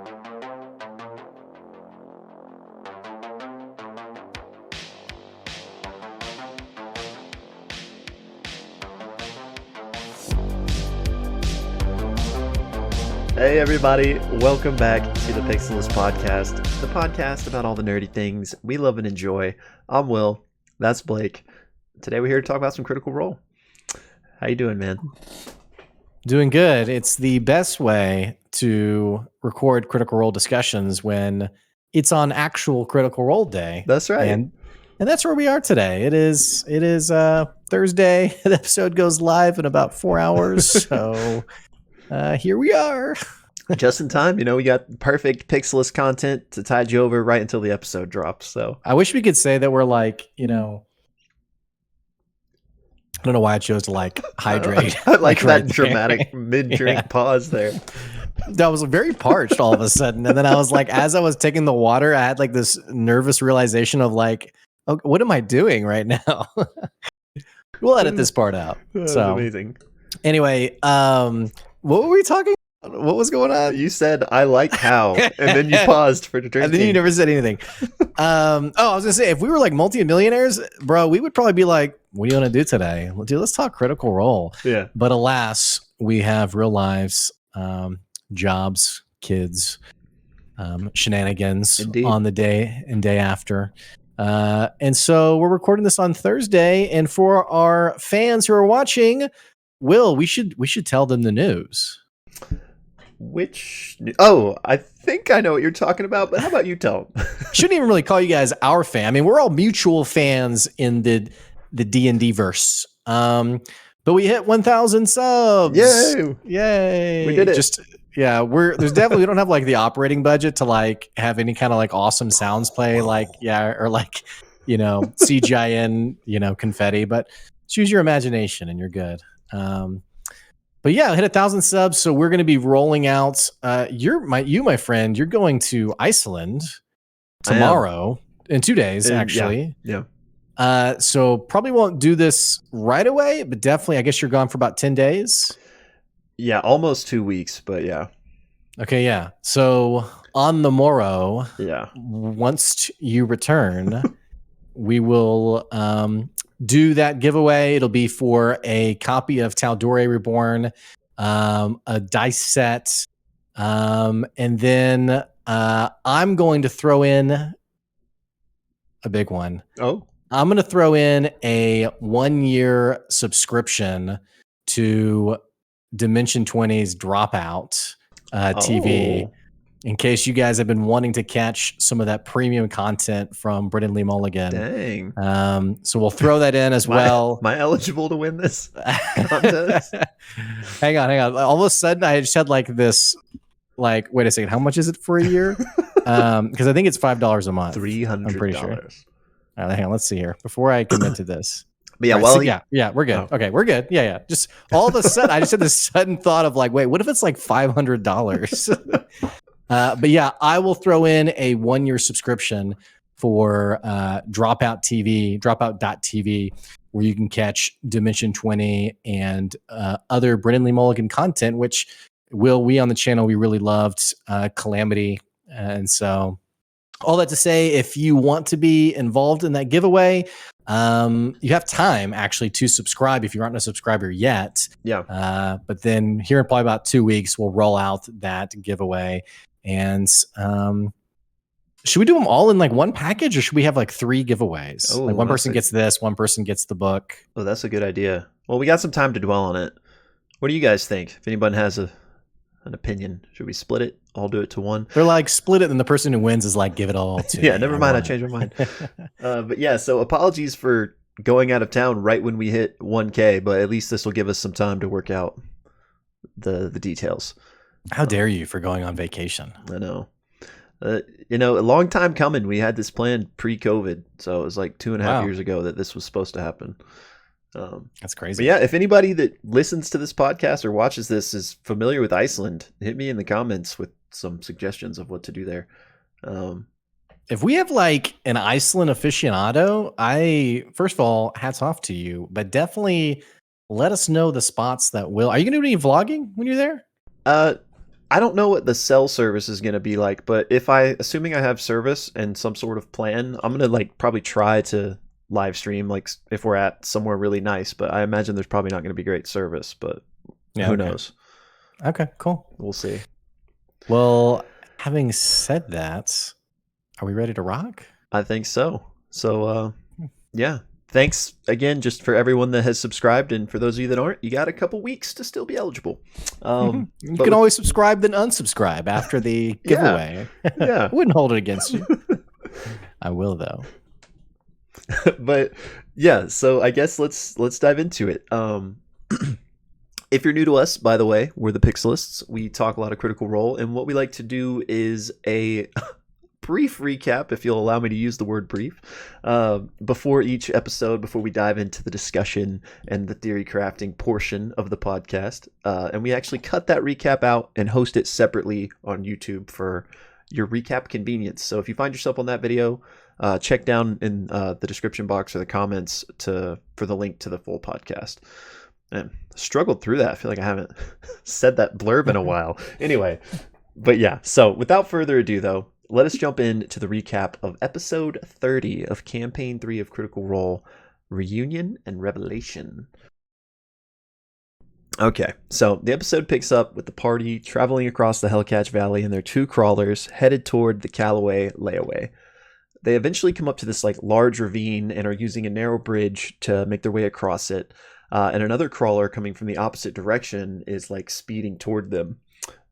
Hey everybody, welcome back to the Pixelists podcast, the podcast about all the nerdy things we love and enjoy. I'm Will, that's Blake. Today we're here to talk about some Critical Role. How you doing, man? Doing good. It's the best way to record Critical Role discussions when it's on actual Critical Role day. That's right. And that's where we are today. It is Thursday. The episode goes live in about 4 hours. So here we are. Just in time. You know, we got perfect Pixelist content to tide you over right until the episode drops. So I wish we could say that we're like, I don't know why I chose to hydrate. I like that right dramatic mid-drink pause there. That was very parched all of a sudden. And then I was like, as I was taking the water, I had like this nervous realization of like, oh, what am I doing right now? We'll edit this part out. That's so amazing. Anyway, what were we talking about? What was going on? You said, I like how, and then you paused for the drinking. And then you never said anything. I was gonna say, if we were like multi-millionaires, bro, we would probably be like, what do you want to do today? Well, dude, let's talk Critical Role. Yeah. But alas, we have real lives, jobs, kids, shenanigans Indeed. on the day and day after. And so we're recording this on Thursday. And for our fans who are watching, Will, we should tell them the news. I think I know what you're talking about, but how about you tell them? Shouldn't even really call you guys our fan. I mean, we're all mutual fans in the D&D verse. But we hit 1,000 subs. Yay. We did it. We don't have like the operating budget to like have any kind of like awesome sounds play, or CGI confetti, but choose your imagination and you're good. But yeah, hit 1,000 subs. So we're going to be rolling out. My friend, you're going to Iceland tomorrow in 2 days, actually. Yeah. So probably won't do this right away, but definitely, I guess you're gone for about 10 days. Yeah, almost 2 weeks, but yeah. Okay, yeah. So on the morrow, once you return, we will do that giveaway. It'll be for a copy of Tal'Dorei Reborn, a dice set, and then I'm going to throw in a big one. Oh, I'm going to throw in a 1-year subscription to Dimension 20's Dropout TV. In case you guys have been wanting to catch some of that premium content from Brendan Lee Mulligan. Dang. So we'll throw that in as well. Am I eligible to win this contest? Hang on. All of a sudden, I just had like this, wait a second, how much is it for a year? Because I think it's $5 a month. $300. I'm pretty sure. Hang on, let's see here. Before I commit to this. But yeah, we're good. Oh. Okay, we're good. Yeah. Just all of a sudden, I just had this sudden thought of like, wait, what if it's like $500? But yeah, I will throw in a 1-year subscription for Dropout.tv, where you can catch Dimension 20 and other Brendan Lee Mulligan content, which we on the channel, we really loved Calamity. And so all that to say, if you want to be involved in that giveaway, you have time actually to subscribe if you aren't a subscriber yet. Yeah. But then here in probably about 2 weeks, we'll roll out that giveaway. And should we do them all in like one package, or should we have like 3 giveaways? Oh, like one person gets this, one person gets the book. Oh, that's a good idea. Well, we got some time to dwell on it. What do you guys think? If anyone has an opinion, should we split it? All do it to one? They're like, split it, and the person who wins is like, give it all to Yeah, never mind. I changed my mind. But yeah, so apologies for going out of town right when we hit 1K, but at least this will give us some time to work out the details. How dare you for going on vacation? I know. A long time coming. We had this planned pre-COVID, so it was like 2.5 years ago that this was supposed to happen. That's crazy. But yeah, if anybody that listens to this podcast or watches this is familiar with Iceland, hit me in the comments with some suggestions of what to do there. If we have like an Iceland aficionado, first of all, hats off to you, but definitely let us know the spots that will. Are you going to do any vlogging when you're there? I don't know what the cell service is going to be like, but assuming I have service and some sort of plan, I'm going to like probably try to live stream like if we're at somewhere really nice, but I imagine there's probably not going to be great service, but who knows? Okay, cool. We'll see. Well, having said that, are we ready to rock? I think so. So, yeah. Thanks again just for everyone that has subscribed, and for those of you that aren't, you got a couple weeks to still be eligible. You can always subscribe then unsubscribe after the giveaway. Yeah. I wouldn't hold it against you. I will though. But yeah, so I guess let's dive into it. If you're new to us, by the way, we're the Pixelists. We talk a lot of Critical Role, and what we like to do is a brief recap, if you'll allow me to use the word brief, before each episode, before we dive into the discussion and the theory crafting portion of the podcast. And we actually cut that recap out and host it separately on YouTube for your recap convenience. So if you find yourself on that video, check down in the description box or the comments for the link to the full podcast. And struggled through that. I feel like I haven't said that blurb in a while. Anyway, but yeah. So without further ado, though, let us jump into the recap of episode 30 of Campaign 3 of Critical Role, Reunion and Revelation. Okay, so the episode picks up with the party traveling across the Hellcatch Valley and their two crawlers headed toward the Callaway layaway. They eventually come up to this like large ravine and are using a narrow bridge to make their way across it. And another crawler coming from the opposite direction is like speeding toward them.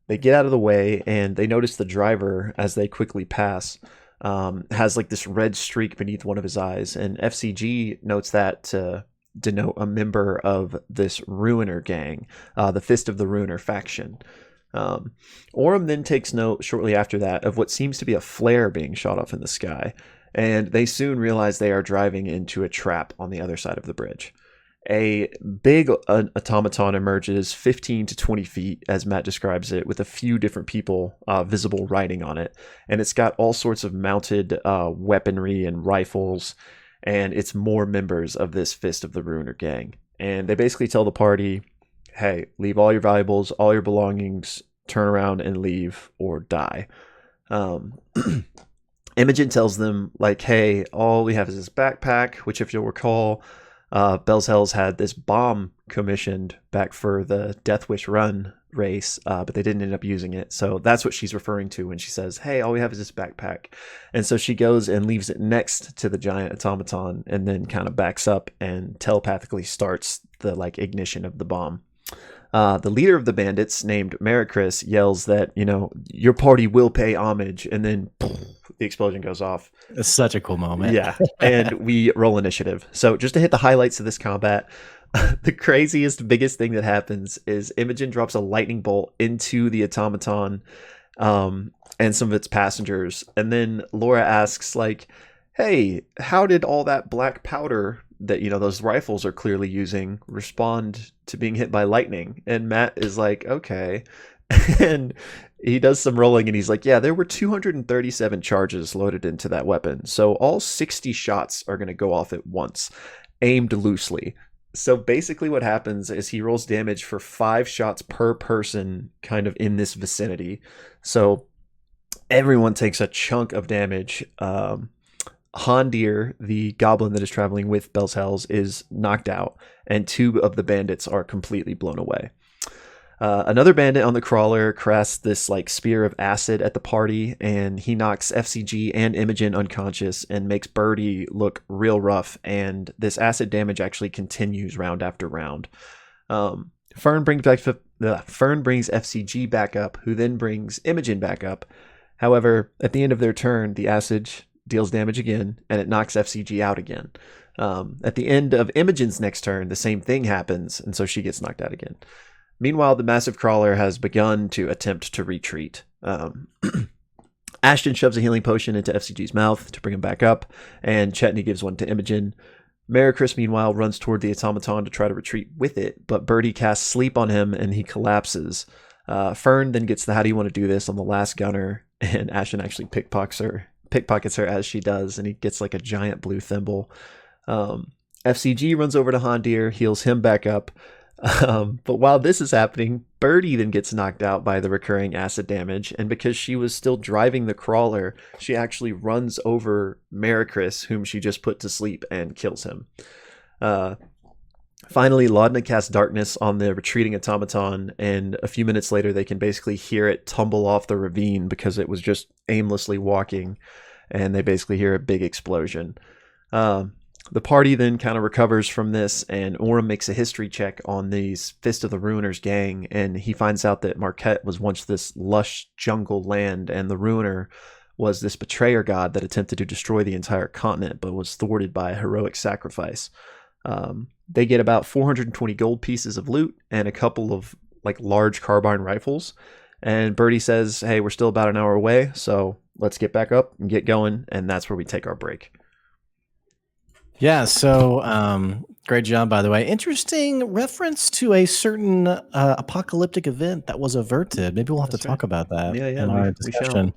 They get out of the way and they notice the driver as they quickly pass has like this red streak beneath one of his eyes. And F.C.G notes that to denote a member of this Ruiner gang, the Fist of the Ruiner faction. Orem then takes note shortly after that of what seems to be a flare being shot off in the sky. And they soon realize they are driving into a trap on the other side of the bridge. A big automaton emerges 15 to 20 feet, as Matt describes it, with a few different people visible riding on it. And it's got all sorts of mounted weaponry and rifles, and it's more members of this Fist of the Ruiner gang. And they basically tell the party, hey, leave all your valuables, all your belongings, turn around and leave or die. Imogen tells them, like, hey, all we have is this backpack, which if you'll recall, Bell's Hells had this bomb commissioned back for the Death Wish Run race, but they didn't end up using it. So that's what she's referring to when she says, hey, all we have is this backpack. And so she goes and leaves it next to the giant automaton and then kind of backs up and telepathically starts the like ignition of the bomb. The leader of the bandits, named Maricris, yells that, you know, your party will pay homage, and then the explosion goes off. It's such a cool moment. Yeah, and we roll initiative. So just to hit the highlights of this combat, the craziest, biggest thing that happens is Imogen drops a lightning bolt into the automaton and some of its passengers, and then Laura asks, like, hey, how did all that black powder that, you know, those rifles are clearly using respond to being hit by lightning? And Matt is like, okay. And he does some rolling and he's like, yeah, there were 237 charges loaded into that weapon. So all 60 shots are going to go off at once, aimed loosely. So basically what happens is he rolls damage for 5 shots per person kind of in this vicinity. So everyone takes a chunk of damage. Hondir, the goblin that is traveling with Bell's Hells, is knocked out, and 2 of the bandits are completely blown away. Another bandit on the crawler casts this like spear of acid at the party, and he knocks F.C.G and Imogen unconscious and makes Birdie look real rough, and this acid damage actually continues round after round. Fern brings F.C.G back up, who then brings Imogen back up. However, at the end of their turn, the acid deals damage again, and it knocks F.C.G out again. At the end of Imogen's next turn, the same thing happens, and so she gets knocked out again. Meanwhile, the massive crawler has begun to attempt to retreat. Ashton shoves a healing potion into F.C.G's mouth to bring him back up, and Chetney gives one to Imogen. Maricris, meanwhile, runs toward the automaton to try to retreat with it, but Birdie casts sleep on him, and he collapses. Fern then gets the how do you want to do this on the last gunner, and Ashton actually pickpockets her as she does, and he gets like a giant blue thimble. F.C.G runs over to Hondir, heals him back up. But while this is happening, Birdie then gets knocked out by the recurring acid damage, and because she was still driving the crawler, she actually runs over Maricris, whom she just put to sleep, and kills him. Uh, Finally, Laudna casts darkness on the retreating automaton, and a few minutes later, they can basically hear it tumble off the ravine because it was just aimlessly walking, and they basically hear a big explosion. Um, the party then kind of recovers from this, and Orem makes a history check on these Fist of the Ruiners gang, and he finds out that Marquette was once this lush jungle land, and the Ruiner was this betrayer god that attempted to destroy the entire continent, but was thwarted by a heroic sacrifice. They get about 420 gold pieces of loot and a couple of like large carbine rifles. And Birdie says, "Hey, we're still about an hour away, so let's get back up and get going." And that's where we take our break. Yeah, so great job, by the way. Interesting reference to a certain apocalyptic event that was averted. Maybe we'll have to talk about that in our discussion.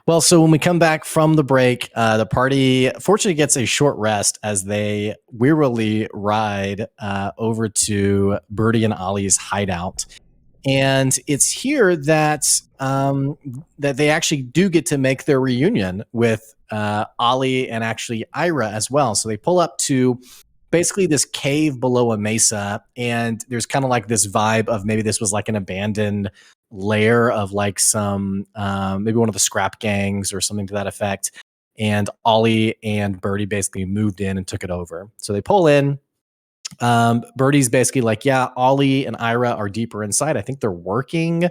Well, so when we come back from the break, the party fortunately gets a short rest as they wearily ride over to Birdie and Ollie's hideout. And it's here that that they actually do get to make their reunion with Ollie and actually Ira as well. So they pull up to basically this cave below a mesa, and there's kind of like this vibe of maybe this was like an abandoned lair of like some maybe one of the scrap gangs or something to that effect. And Ollie and Birdie basically moved in and took it over. So they pull in. Birdie's basically like, yeah, Ollie and Ira are deeper inside. I think they're working.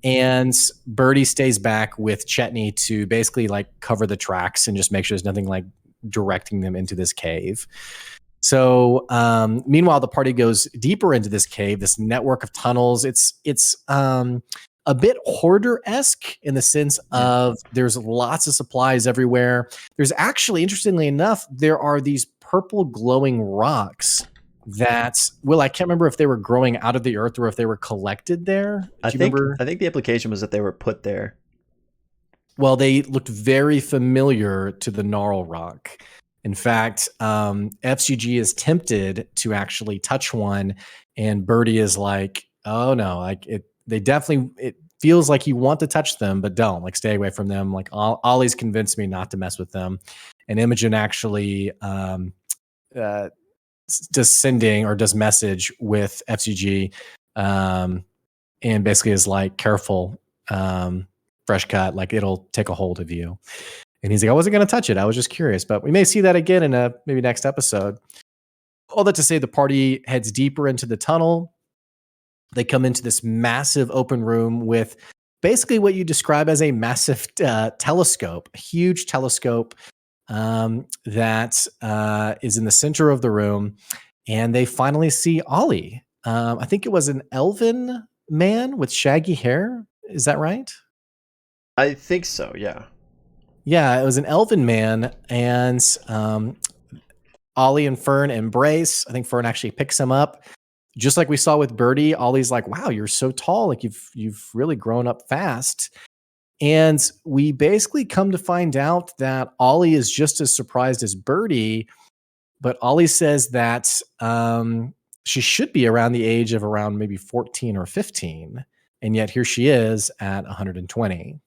And Birdie stays back with Chetney to basically like cover the tracks and just make sure there's nothing like directing them into this cave. So meanwhile, the party goes deeper into this cave, this network of tunnels. It's a bit hoarder-esque in the sense of there's lots of supplies everywhere. There's actually, interestingly enough, there are these purple glowing rocks that, Will, I can't remember if they were growing out of the earth or if they were collected there. I think the implication was that they were put there. Well, they looked very familiar to the Gnarl Rock. In fact, F.C.G is tempted to actually touch one, and Birdie is like, "Oh no, like it." It feels like you want to touch them, but don't. Like, stay away from them. Like, Ollie's convinced me not to mess with them, and Imogen actually does sending or does message with F.C.G, and basically is like, "Careful, fresh cut. Like, it'll take a hold of you." And he's like, "I wasn't going to touch it. I was just curious." But we may see that again in a maybe next episode. All that to say, the party heads deeper into the tunnel. They come into this massive open room with basically what you describe as a massive telescope, a huge telescope that is in the center of the room. And they finally see Ollie. I think it was an elven man with shaggy hair. Is that right? I think so, yeah. Yeah, it was an elven man, and Ollie and Fern embrace. I think Fern actually picks him up. Just like we saw with Birdie, Ollie's like, "Wow, you're so tall. Like you've really grown up fast." And we basically come to find out that Ollie is just as surprised as Birdie, but Ollie says that she should be around the age of around maybe 14 or 15, and yet here she is at 120.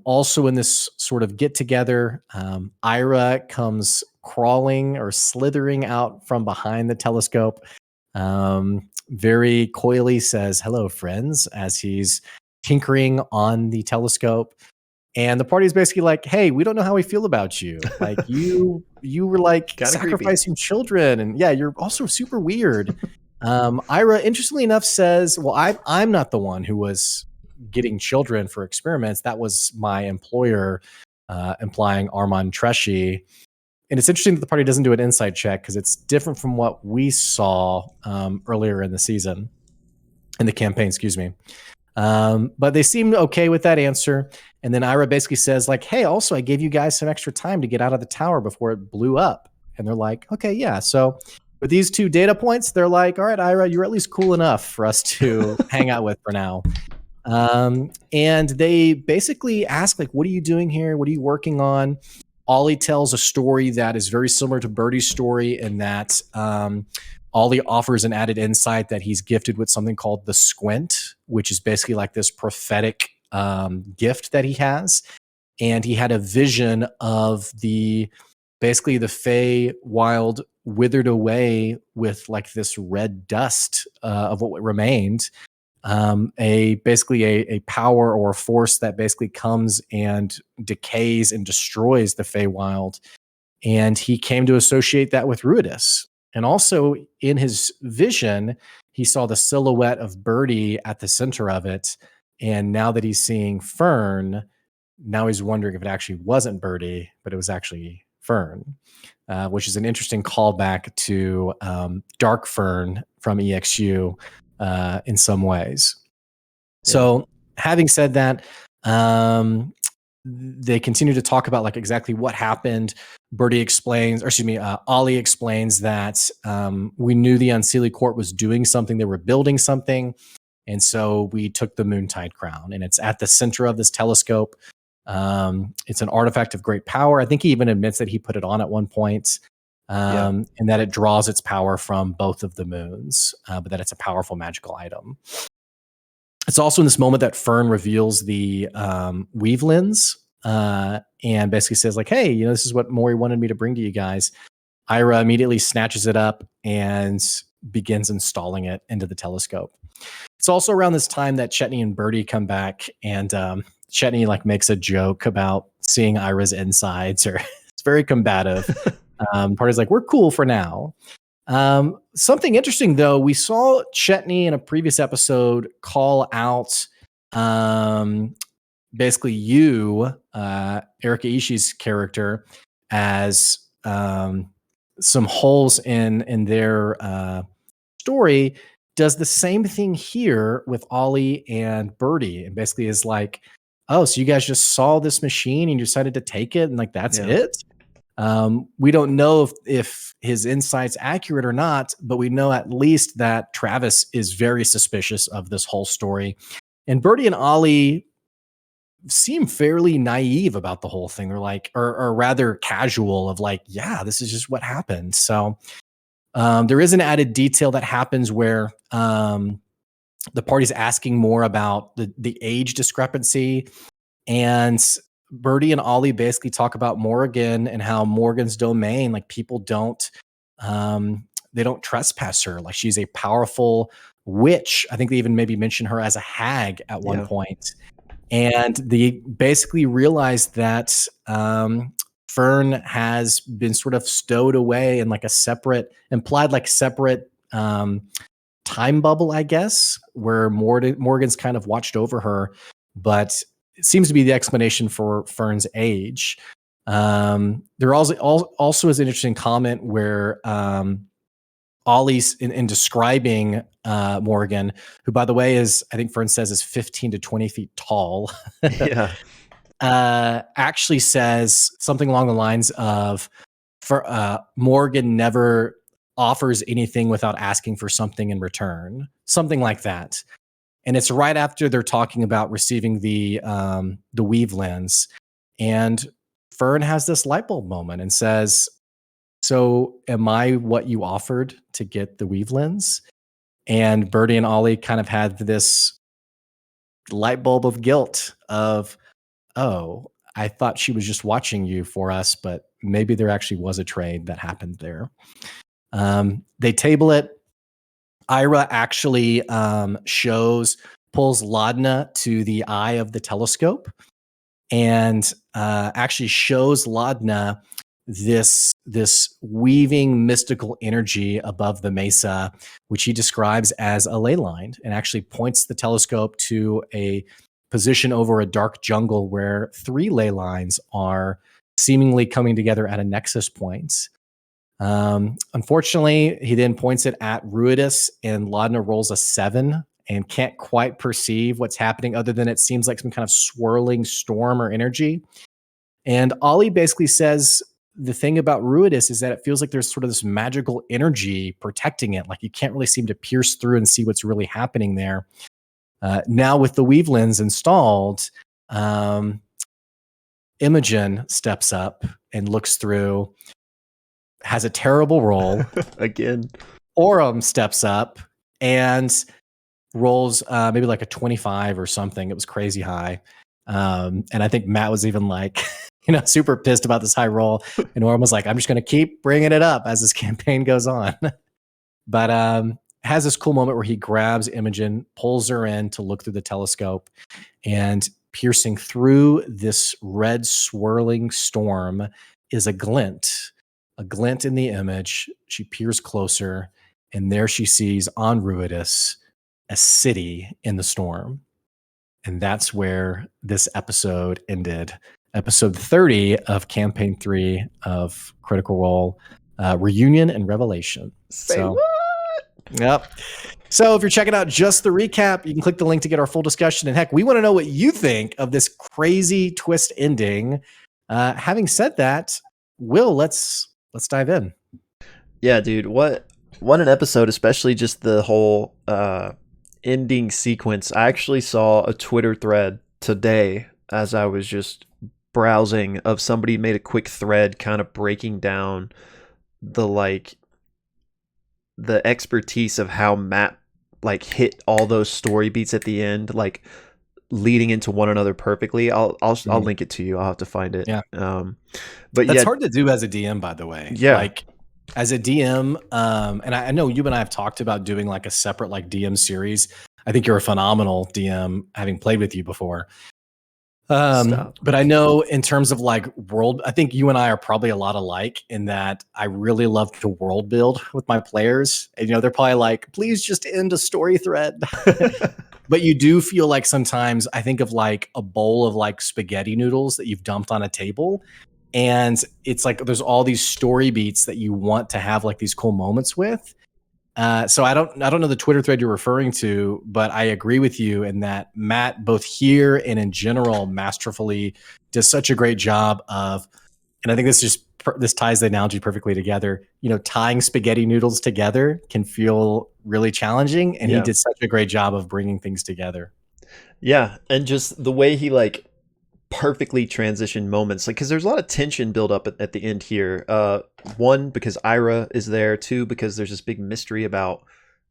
Also in this sort of get together, Ira comes crawling or slithering out from behind the telescope. Very coyly says, "Hello, friends," as he's tinkering on the telescope. And the party is basically like, "Hey, we don't know how we feel about you. Like you were like Kinda sacrificing children, and yeah, you're also super weird." Ira, interestingly enough, says, "Well, I'm not the one who was getting children for experiments. That was my employer," implying Armand Tresci. And it's interesting that the party doesn't do an insight check because it's different from what we saw earlier in the season, in the campaign, excuse me. But they seem okay with that answer. And then Ira basically says, like, "Hey, also, I gave you guys some extra time to get out of the tower before it blew up." And they're like, "Okay, yeah." So with these two data points, they're like, "All right, Ira, you're at least cool enough for us to hang out with for now." And they basically ask, like, "What are you doing here? What are you working on?" Ollie tells a story that is very similar to Birdie's story in that Ollie offers an added insight that he's gifted with something called the squint, which is basically like this prophetic gift that he has. And he had a vision of basically the Fey wild withered away with like this red dust of what remained. Basically a power or a force that basically comes and decays and destroys the Feywild. And he came to associate that with Ruidus. And also in his vision, he saw the silhouette of Birdie at the center of it. And now that he's seeing Fern, now he's wondering if it actually wasn't Birdie, but it was actually Fern, which is an interesting callback to Dark Fern from EXU in some ways. So having said that, they continue to talk about like exactly what happened. Birdie explains, or excuse me, Ollie explains that we knew the Unseelie Court was doing something. They were building something. And so we took the Moontide Crown, and it's at the center of this telescope. It's an artifact of great power. I think he even admits that he put it on at one point, and that it draws its power from both of the moons, but that it's a powerful magical item. It's also in this moment that Fern reveals the weave lens and basically says like, hey, this is what Maury wanted me to bring to you guys. Ira immediately snatches it up and begins installing it into the telescope. It's also around this time that Chetney and Birdie come back, and Chetney like makes a joke about seeing Ira's insides, or it's very combative. Party's like, we're cool for now. Something interesting though, we saw Chetney in a previous episode call out basically Erika Ishii's character as some holes in their story. Does the same thing here with Ollie and Birdie, and basically is like, oh, so you guys just saw this machine and you decided to take it, and like that's it. We don't know if his insight's accurate or not, but we know at least that Travis is very suspicious of this whole story. And Birdie and Ollie seem fairly naive about the whole thing. They're like, or rather casual of like, yeah, this is just what happened. So there is an added detail that happens where the party's asking more about the age discrepancy, and Birdie and Ollie basically talk about Morgan and how Morgan's domain, like people don't trespass her. Like she's a powerful witch. I think they even maybe mention her as a hag at one point. And they basically realized that Fern has been sort of stowed away in like a separate time bubble, I guess, where Morgan's kind of watched over her, but it seems to be the explanation for Fern's age. There also is an interesting comment where Ollie's in describing Morgan, who, by the way, I think Fern says is 15 to 20 feet tall. Actually says something along the lines of, Morgan never offers anything without asking for something in return, something like that. And it's right after they're talking about receiving the weave lens, and Fern has this light bulb moment and says, so am I what you offered to get the weave lens? And Birdie and Ollie kind of had this light bulb of guilt of, oh, I thought she was just watching you for us, but maybe there actually was a trade that happened there. They table it. Ira actually pulls Laudna to the eye of the telescope, and actually shows Laudna this weaving mystical energy above the mesa, which he describes as a ley line, and actually points the telescope to a position over a dark jungle where 3 ley lines are seemingly coming together at a nexus point. Unfortunately, he then points it at Ruidus, and Laudna rolls a 7 and can't quite perceive what's happening other than it seems like some kind of swirling storm or energy. And Ollie basically says the thing about Ruidus is that it feels like there's sort of this magical energy protecting it. Like you can't really seem to pierce through and see what's really happening there. Now with the weave lens installed, Imogen steps up and looks through, has a terrible roll. Again. Orem steps up and rolls maybe like a 25 or something. It was crazy high. And I think Matt was even like, super pissed about this high roll. And Orem was like, I'm just going to keep bringing it up as this campaign goes on. But has this cool moment where he grabs Imogen, pulls her in to look through the telescope, and piercing through this red swirling storm is a glint in the image. She peers closer, and there she sees on Ruidus a city in the storm. And that's where this episode ended. Episode 30 of Campaign 3 of Critical Role, Reunion and Revelation. Say what? Yep. So if you're checking out just the recap, you can click the link to get our full discussion. And heck, we want to know what you think of this crazy twist ending. Having said that, Will, let's dive in. Yeah, dude, what an episode, especially just the whole ending sequence. I actually saw a Twitter thread today as I was just browsing of somebody made a quick thread kind of breaking down the expertise of how Matt hit all those story beats at the end, leading into one another perfectly. I'll link it to you. I'll have to find it. Yeah. But that's hard to do as a DM, by the way. Yeah. As a DM, and I know you and I have talked about doing a separate DM series. I think you're a phenomenal DM, having played with you before. But I know in terms of world, I think you and I are probably a lot alike in that I really love to world build with my players. And, they're probably please just end a story thread. But you do feel sometimes I think of a bowl of spaghetti noodles that you've dumped on a table. And it's there's all these story beats that you want to have these cool moments with. So I don't know the Twitter thread you're referring to, but I agree with you in that Matt, both here and in general, masterfully does such a great job of, and I think this ties the analogy perfectly together. Tying spaghetti noodles together can feel really challenging, and he did such a great job of bringing things together. Yeah, and just the way he perfectly transitioned moments, because there's a lot of tension build up at the end here. One, because Ira is there. Two, because there's this big mystery about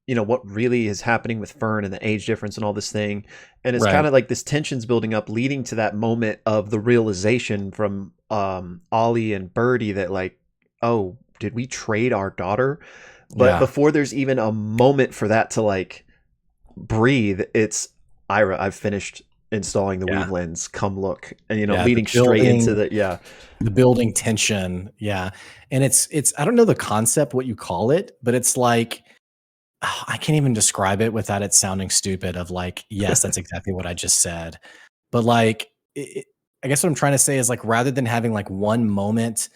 what really is happening with Fern and the age difference and all this thing, and it's kind of this tension's building up, leading to that moment of the realization from Ollie and Birdie that oh, did we trade our daughter? But before there's even a moment for that to breathe, it's Ira, I've finished installing the weave lens, come look, and leading straight into the building tension. And it's I don't know the concept, what you call it, but it's I can't even describe it without it sounding stupid of yes, that's exactly what I just said. But I guess what I'm trying to say is rather than having one moment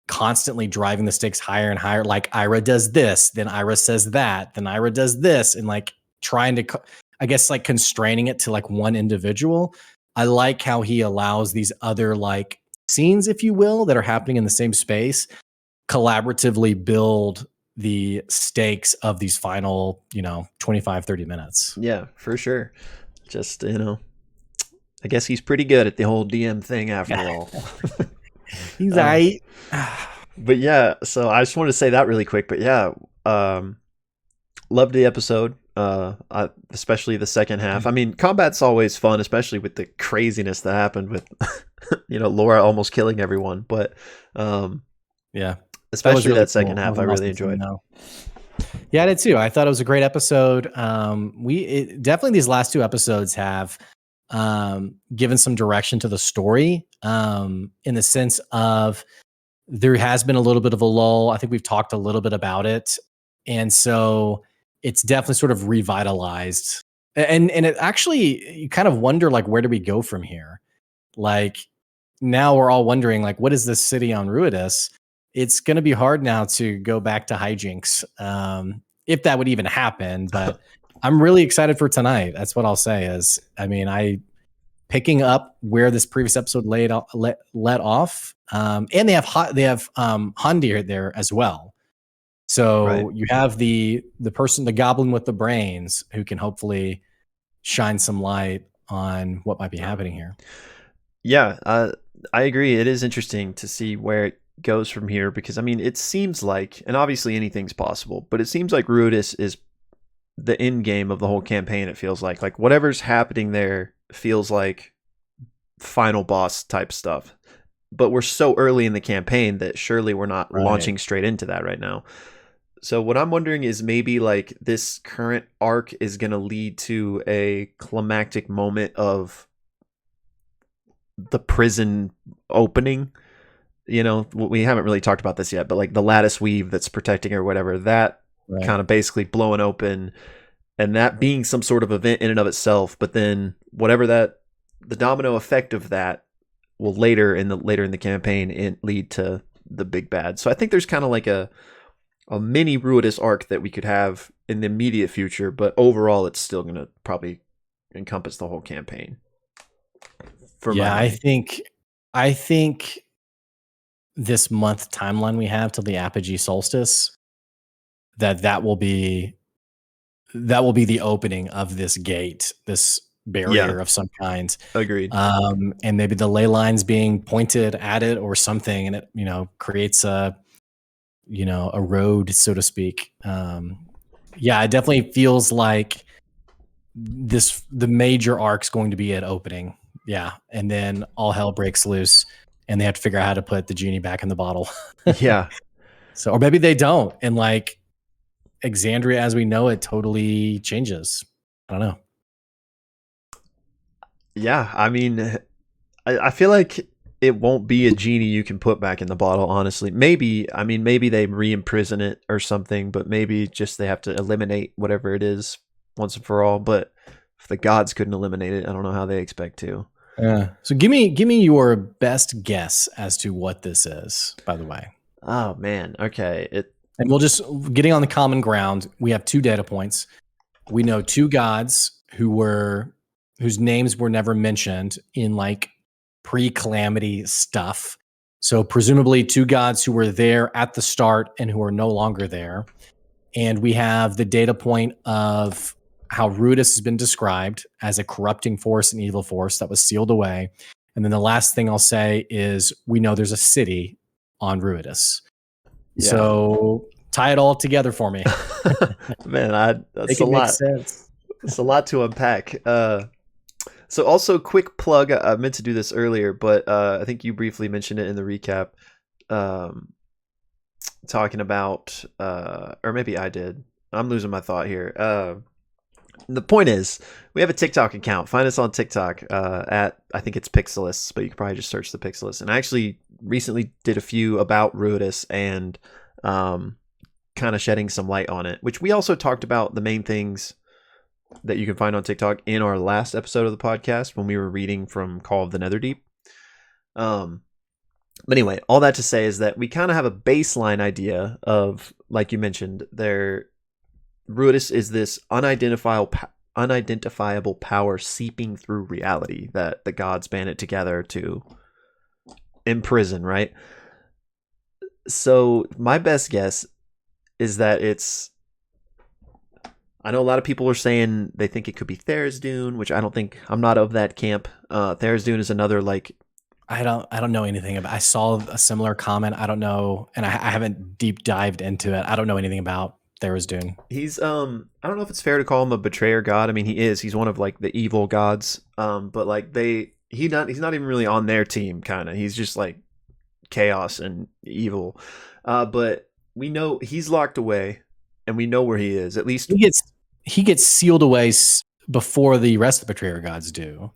constantly driving the stakes higher and higher, Ira does this, then Ira says that, then Ira does this, and trying to I guess constraining it to one individual. I like how he allows these other scenes, if you will, that are happening in the same space, collaboratively build the stakes of these final, 25, 30 minutes. Yeah, for sure. Just, I guess he's pretty good at the whole DM thing after all. He's right. But yeah, so I just wanted to say that really quick. But yeah, loved the episode. Especially the second half. I mean, combat's always fun, especially with the craziness that happened with Laura almost killing everyone. But especially that second half, I really enjoyed. Yeah, I did too. I thought it was a great episode. Definitely these last two episodes have given some direction to the story, in the sense of there has been a little bit of a lull. I think we've talked a little bit about it, and so it's definitely sort of revitalized. And it actually, you kind of wonder where do we go from here? Now we're all wondering what is this city on Ruidus? It's going to be hard now to go back to hijinks, if that would even happen. But I'm really excited for tonight. That's what I'll say. Is picking up where this previous episode let off, and they have Hondir there as well. So you have the person, the goblin with the brains, who can hopefully shine some light on what might be happening here. Yeah, I agree. It is interesting to see where goes from here, because I mean, it seems like, and obviously anything's possible, but it seems like Ruidus is the end game of the whole campaign. It feels like whatever's happening there feels like final boss type stuff. But we're so early in the campaign that surely we're not Right. launching straight into that right now. So what I'm wondering is maybe like this current arc is going to lead to a climactic moment of the prison opening. You know, we haven't really talked about this yet, but like the lattice weave that's protecting her, whatever, that Right. kind of basically blowing open, and that being some sort of event in and of itself. But then whatever that, the domino effect of that will later in the campaign lead to the big bad. So I think there's kind of like a mini Ruidus arc that we could have in the immediate future, but overall it's still going to probably encompass the whole campaign for my Yeah, I money. think I think this month timeline we have till the apogee solstice, that will be the opening of this gate, this Yeah, barrier of some kind. agreed. And maybe the ley lines being pointed at it or something, and it, creates a road, so to speak. Yeah, it definitely feels like the major arc's going to be at opening. Yeah. And then all hell breaks loose and they have to figure out how to put the genie back in the bottle. Yeah. So, or maybe they don't. And like Exandria as we know it totally changes. I don't know. Yeah, I mean, I feel like it won't be a genie you can put back in the bottle, honestly. Maybe, I mean, maybe they re-imprison it or something, but maybe just they have to eliminate whatever it is once and for all. But if the gods couldn't eliminate it, I don't know how they expect to. Yeah. So give me your best guess as to what this is, by the way. Oh man, okay. And we'll just getting on the common ground. We have 2 data points. We know 2 gods whose names were never mentioned in like pre-calamity stuff. So presumably 2 gods who were there at the start and who are no longer there. And we have the data point of how Ruidus has been described as a corrupting force and evil force that was sealed away. And then the last thing I'll say is we know there's a city on Ruidus. Yeah. So tie it all together for me. Man, Make that's a it make lot. sense. It's a lot to unpack. So also quick plug. I meant to do this earlier, but I think you briefly mentioned it in the recap. Um, Talking about, or maybe I did. I'm losing my thought here. The point is, we have a TikTok account. Find us on TikTok at, I think it's Pixelists, but you can probably just search the Pixelists. And I actually recently did a few about Ruidus and kind of shedding some light on it, which we also talked about the main things that you can find on TikTok in our last episode of the podcast when we were reading from Call of the Netherdeep. But anyway, all that to say is that we kind of have a baseline idea of, like you mentioned, Ruidus is this unidentifiable power seeping through reality that the gods banded together to imprison, right? So my best guess is that I know a lot of people are saying they think it could be Tharizdun, which I don't think. I'm not of that camp. Tharizdun is another like. I don't know anything about. I saw a similar comment. I don't know, and I haven't deep dived into it. I don't know anything about Tharizdun. He's I don't know if it's fair to call him a betrayer god. I mean, he is. He's one of like the evil gods. But like he's not even really on their team. Kind of. He's just like chaos and evil. But we know he's locked away, and we know where he is. At least He gets sealed away before the rest of the betrayer gods do.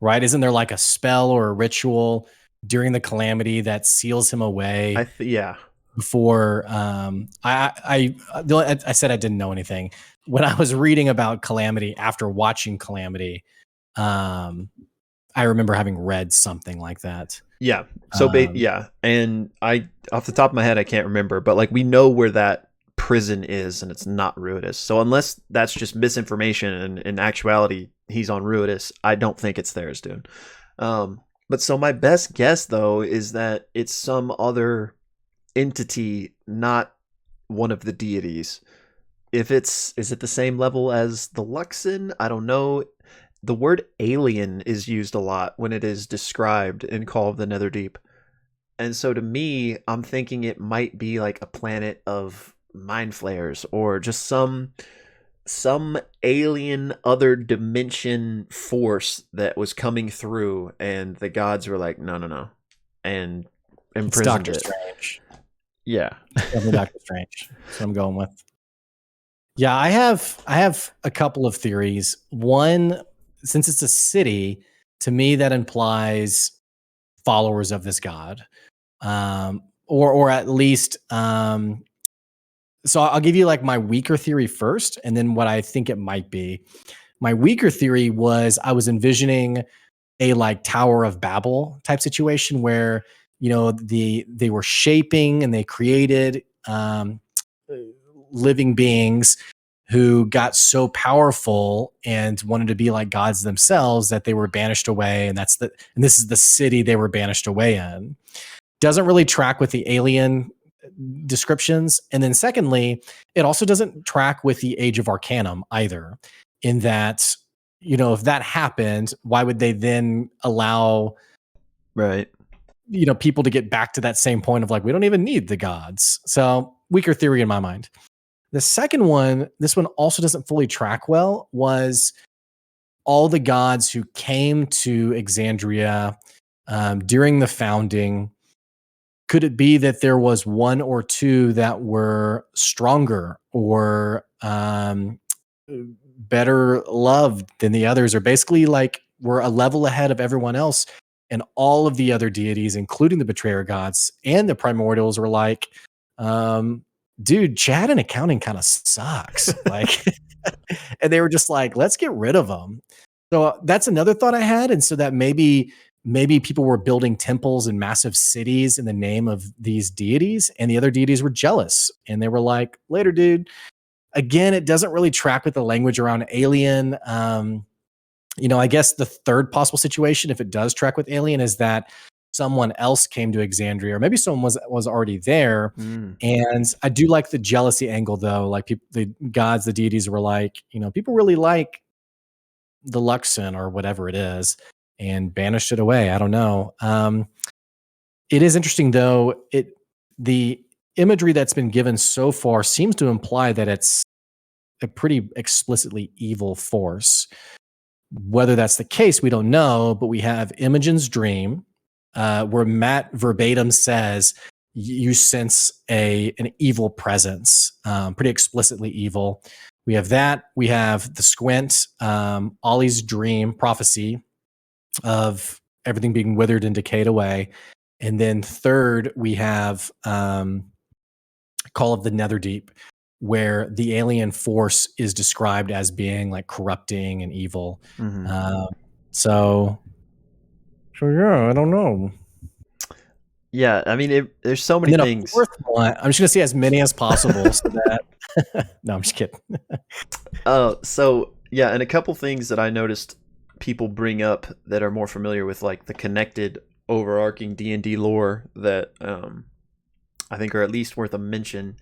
Right? Isn't there like a spell or a ritual during the calamity that seals him away? Yeah. Before I said I didn't know anything. When I was reading about Calamity after watching Calamity, I remember having read something like that. Yeah. So yeah, and I off the top of my head I can't remember, but like we know where that prison is, and it's not Ruidus. So unless that's just misinformation, and in actuality he's on Ruidus, I don't think it's Tharizdun. But so my best guess though is that it's some other entity, not one of the deities. Is it the same level as the Luxon? I don't know. The word alien is used a lot when it is described in Call of the Netherdeep. And so to me, I'm thinking it might be like a planet of mind flayers or just some alien other dimension force that was coming through, and the gods were like, no, no, no, and It's imprisoned Doctor it. Strange. Yeah. Definitely Doctor Strange. That's what I'm going with. Yeah, I have a couple of theories. One, since it's a city, to me that implies followers of this god, or at least. So I'll give you like my weaker theory first, and then what I think it might be. My weaker theory was I was envisioning a like Tower of Babel type situation where they were shaping and they created living beings who got so powerful and wanted to be like gods themselves that they were banished away, and this is the city they were banished away in. Doesn't really track with the alien descriptions. And then secondly, it also doesn't track with the Age of Arcanum either, in that, if that happened, why would they then allow Right. people to get back to that same point of like, we don't even need the gods? So weaker theory in my mind. The second one, this one also doesn't fully track well, was all the gods who came to Exandria during the founding. Could it be that there was one or two that were stronger or better loved than the others, or basically like were a level ahead of everyone else? And all of the other deities, including the betrayer gods and the primordials, were like, dude, Chad and accounting kind of sucks. Like, and they were just like, let's get rid of them. So that's another thought I had. And so that maybe people were building temples and massive cities in the name of these deities, and the other deities were jealous. And they were like, later, dude. Again, it doesn't really track with the language around alien. I guess the third possible situation, if it does track with alien, is that someone else came to Exandria, or maybe someone was already there. And I do like the jealousy angle, though. Like the gods, the deities were like, people really like the Luxon or whatever it is, and banished it away. I don't know. It is interesting, though. The imagery that's been given so far seems to imply that it's a pretty explicitly evil force. Whether that's the case, we don't know, but we have Imogen's dream, where Matt verbatim says you sense an evil presence, pretty explicitly evil. We have that. We have the squint, Ollie's dream prophecy of everything being withered and decayed away. And then third, we have Call of the Netherdeep, where the alien force is described as being like corrupting and evil. So yeah, I don't know. Yeah, I mean, there's so many things. A fourth one, I'm just gonna say as many as possible. So that no, I'm just kidding. So yeah, and a couple things that I noticed people bring up that are more familiar with like the connected overarching D&D lore that I think are at least worth a mention.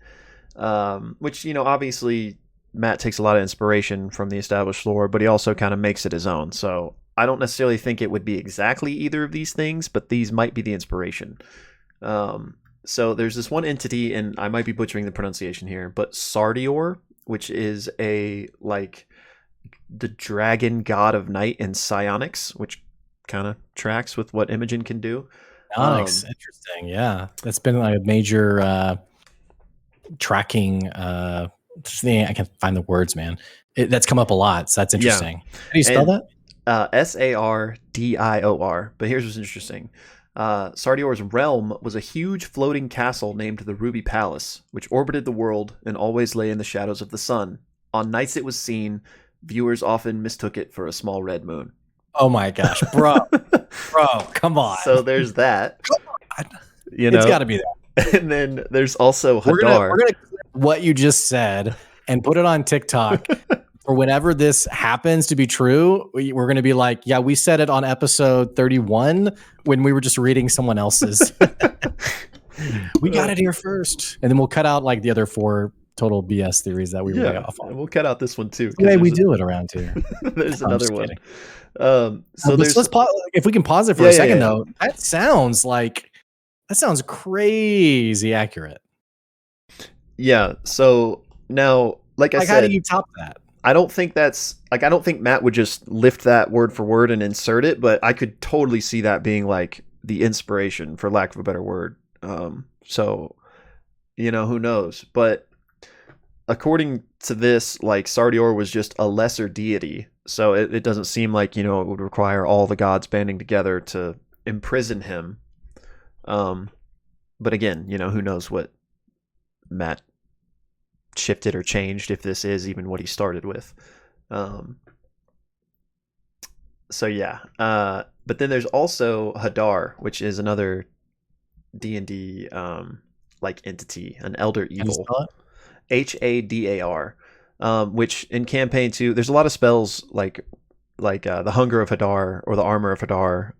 Which, obviously Matt takes a lot of inspiration from the established lore, but he also kind of makes it his own. So I don't necessarily think it would be exactly either of these things, but these might be the inspiration. So there's this one entity, and I might be butchering the pronunciation here, but Sardior, which is the dragon god of night in psionics, which kind of tracks with what Imogen can do. Psionics, interesting. Yeah, that's been like a major tracking thing. I can't find the words, man. That's come up a lot, so that's interesting. Yeah. How do you spell that? Sardior. But here's what's interesting. Sardior's realm was a huge floating castle named the Ruby Palace, which orbited the world and always lay in the shadows of the sun. On nights it was seen, viewers often mistook it for a small red moon. Oh my gosh, bro. Come on. So there's that. Come on. It's got to be that. And then there's also Hadar. We're gonna clip what you just said and put it on TikTok. For whenever this happens to be true, we're going to be like, yeah, we said it on episode 31 when we were just reading someone else's. We got it here first. And then we'll cut out like the other 4 total BS theories that we were way off on. We'll cut out this one too. The way we do it around here. There's another one. So let's pause. If we can pause it for a second, though, that sounds like That sounds crazy accurate. Yeah. So now, like I Like, how do said, you top that? I don't think that's like I don't think Matt would just lift that word for word and insert it, but I could totally see that being like the inspiration, for lack of a better word. So who knows? But according to this, like Sardior was just a lesser deity, so it doesn't seem like it would require all the gods banding together to imprison him. But again, who knows what Matt shifted or changed, if this is even what he started with. Um, so yeah, but then there's also Hadar, which is another D&D like entity, an elder How do you evil. spell it? Hadar, which in campaign 2 there's a lot of spells like the Hunger of Hadar or the Armor of Hadar,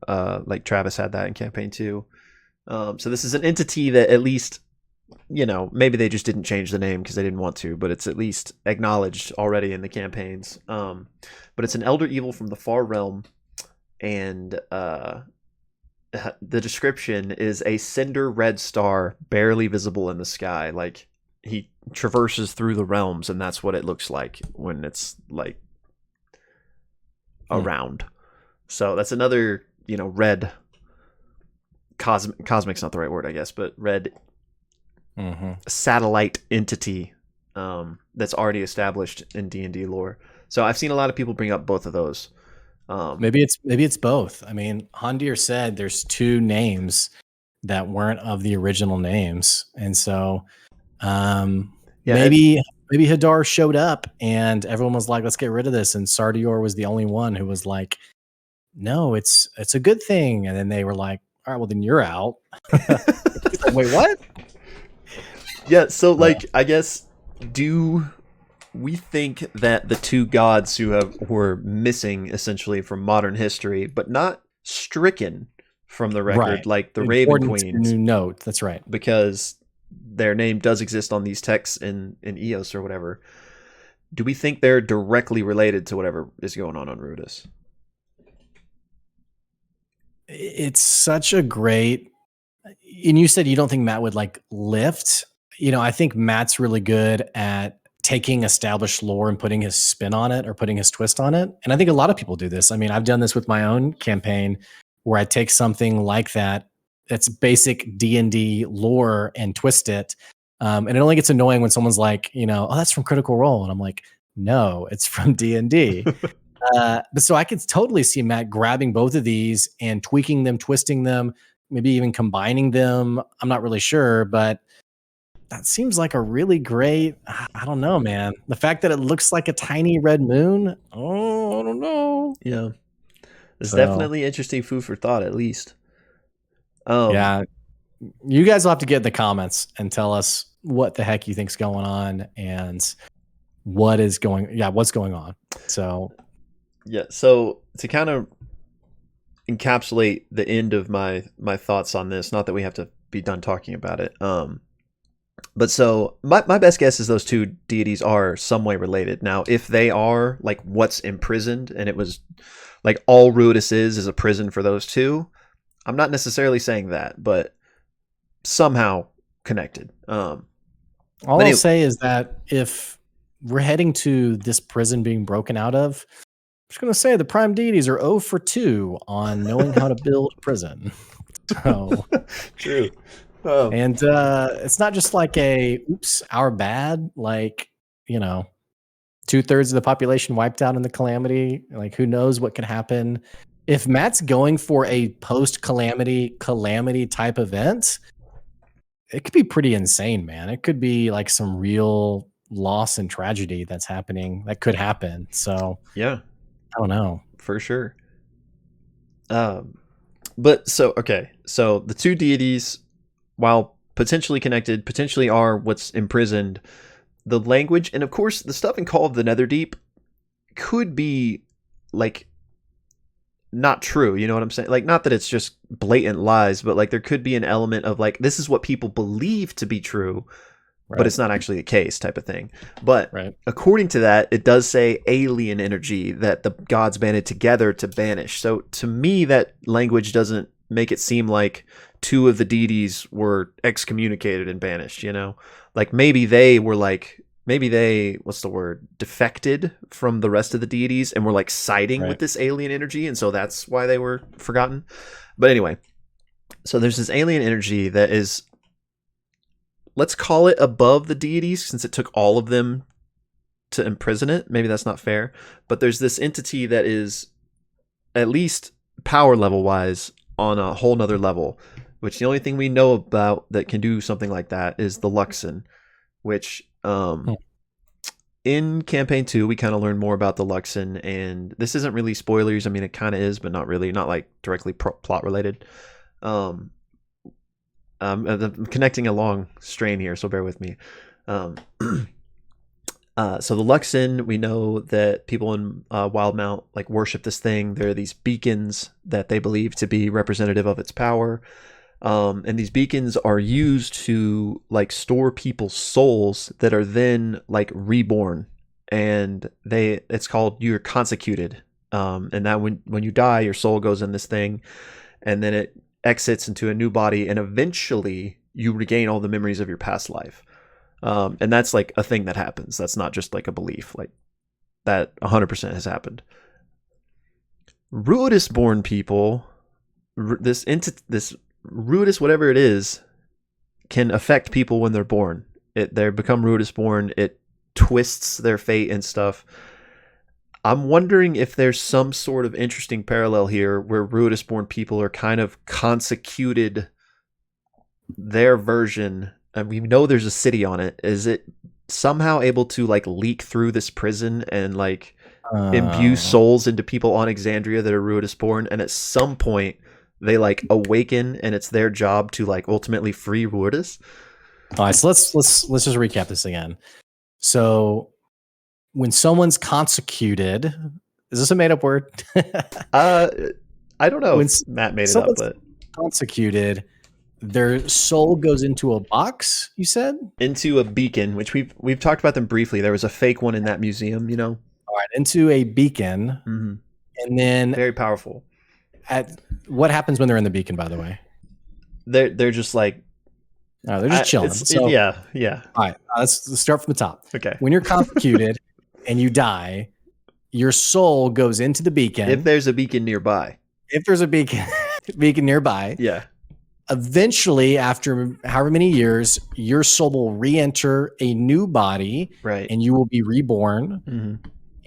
like Travis had that in campaign 2. So this is an entity that at least maybe they just didn't change the name because they didn't want to, but it's at least acknowledged already in the campaigns. But it's an elder evil from the far realm, and the description is a cinder red star barely visible in the sky. Like he traverses through the realms, and that's what it looks like when it's like around. So that's another red cosmic's not the right word, I guess, but red satellite entity that's already established in D&D lore. So I've seen a lot of people bring up both of those. Maybe it's both. I mean, Hondir said there's 2 names that weren't of the original names, and so maybe Hadar showed up and everyone was like, "Let's get rid of this," and Sardior was the only one who was like, "No, it's a good thing," and then they were like, "All right, well then you're out." He's like, "Wait, what?" Yeah, so like I guess do we think that the 2 gods who were missing essentially from modern history, but not stricken from the record, like the Raven Queens, note, that's right, because their name does exist on these texts in EOS or whatever. Do we think they're directly related to whatever is going on Ruidus? It's such a great. And you said you don't think Matt would like lift. I think Matt's really good at taking established lore and putting his spin on it or putting his twist on it. And I think a lot of people do this. I mean, I've done this with my own campaign where I take something like that's basic D&D lore and twist it. And it only gets annoying when someone's like, oh, that's from Critical Role. And I'm like, no, it's from D&D. But so I could totally see Matt grabbing both of these and tweaking them, twisting them, maybe even combining them. I'm not really sure, but that seems like a really great. I don't know, man. The fact that it looks like a tiny red moon. Oh, I don't know. Yeah, it's definitely interesting food for thought, at least. Yeah, you guys will have to get in the comments and tell us what the heck you think's going on and what's going on. So yeah, so to kind of encapsulate the end of my thoughts on this, not that we have to be done talking about it, but so my best guess is those 2 deities are some way related. Now if they are like what's imprisoned, and it was like all Ruidus is a prison for those 2, I'm not necessarily saying that, but somehow connected. All I'll say is that if we're heading to this prison being broken out of, I'm just going to say the prime deities are 0 for 2 on knowing how to build a prison. So true. And it's not just like oops, our bad, like, 2/3 of the population wiped out in the calamity. Like, who knows what could happen if Matt's going for a post-calamity type event. It could be pretty insane, man. It could be like some real loss and tragedy that's happening. That could happen. So yeah, I don't know for sure. But so okay, so the 2 deities, while potentially connected, potentially are what's imprisoned. The language, and of course the stuff in Call of the Netherdeep could be like not true, you know what I'm saying? Like, not that it's just blatant lies, but like there could be an element of like, this is what people believe to be true, but it's not actually the case type of thing. But according to that, it does say alien energy that the gods banded together to banish. So to me, that language doesn't make it seem like two of the deities were excommunicated and banished, like maybe they were like, maybe they, what's the word, defected from the rest of the deities and were like siding with Right. this alien energy, and so that's why they were forgotten. But anyway, so there's this alien energy that is, let's call it above the deities, since it took all of them to imprison it. Maybe that's not fair, but there's this entity that is, at least power level wise, on a whole nother level, which the only thing we know about that can do something like that is the Luxon, which in campaign 2 we kind of learn more about the Luxon, and this isn't really spoilers. I mean, it kind of is, but not really, not like directly plot related. I'm connecting a long strain here, so bear with me. So the Luxon, we know that people in Wildmount like worship this thing. There are these beacons that they believe to be representative of its power, and these beacons are used to like store people's souls that are then like reborn, and it's called, you're consecuted, and that when you die, your soul goes in this thing, and then it exits into a new body, and eventually you regain all the memories of your past life. And that's like a thing that happens. That's not just like a belief. Like that 100% has happened. Ruidus born people, this Ruidus, whatever it is, can affect people when they're born. They become Ruidus born. It twists their fate and stuff. I'm wondering if there's some sort of interesting parallel here where Ruidus born people are kind of consecuted their version, and we know there's a city on it. Is it somehow able to like leak through this prison and like imbue souls into people on Exandria that are Ruidus born, and at some point they like awaken and it's their job to like ultimately free Ruidus? All right, so let's just recap this again. So when someone's consecuted, is this a made up word? I don't know When if Matt made it up, someone's but consecuted, their soul goes into a box, you said? into a beacon, which we've talked about them briefly. There was a fake one in that museum, All right, into a beacon. Mm-hmm. And then Very powerful. What happens when they're in the beacon, by the way? They're just like, they're just chilling. Yeah. All right, let's start from the top. Okay. When you're consecuted and you die, your soul goes into the beacon. If there's a beacon nearby. If there's a beacon nearby. Yeah. Eventually, after however many years, your soul will re-enter a new body, right, and you will be reborn. Mm-hmm.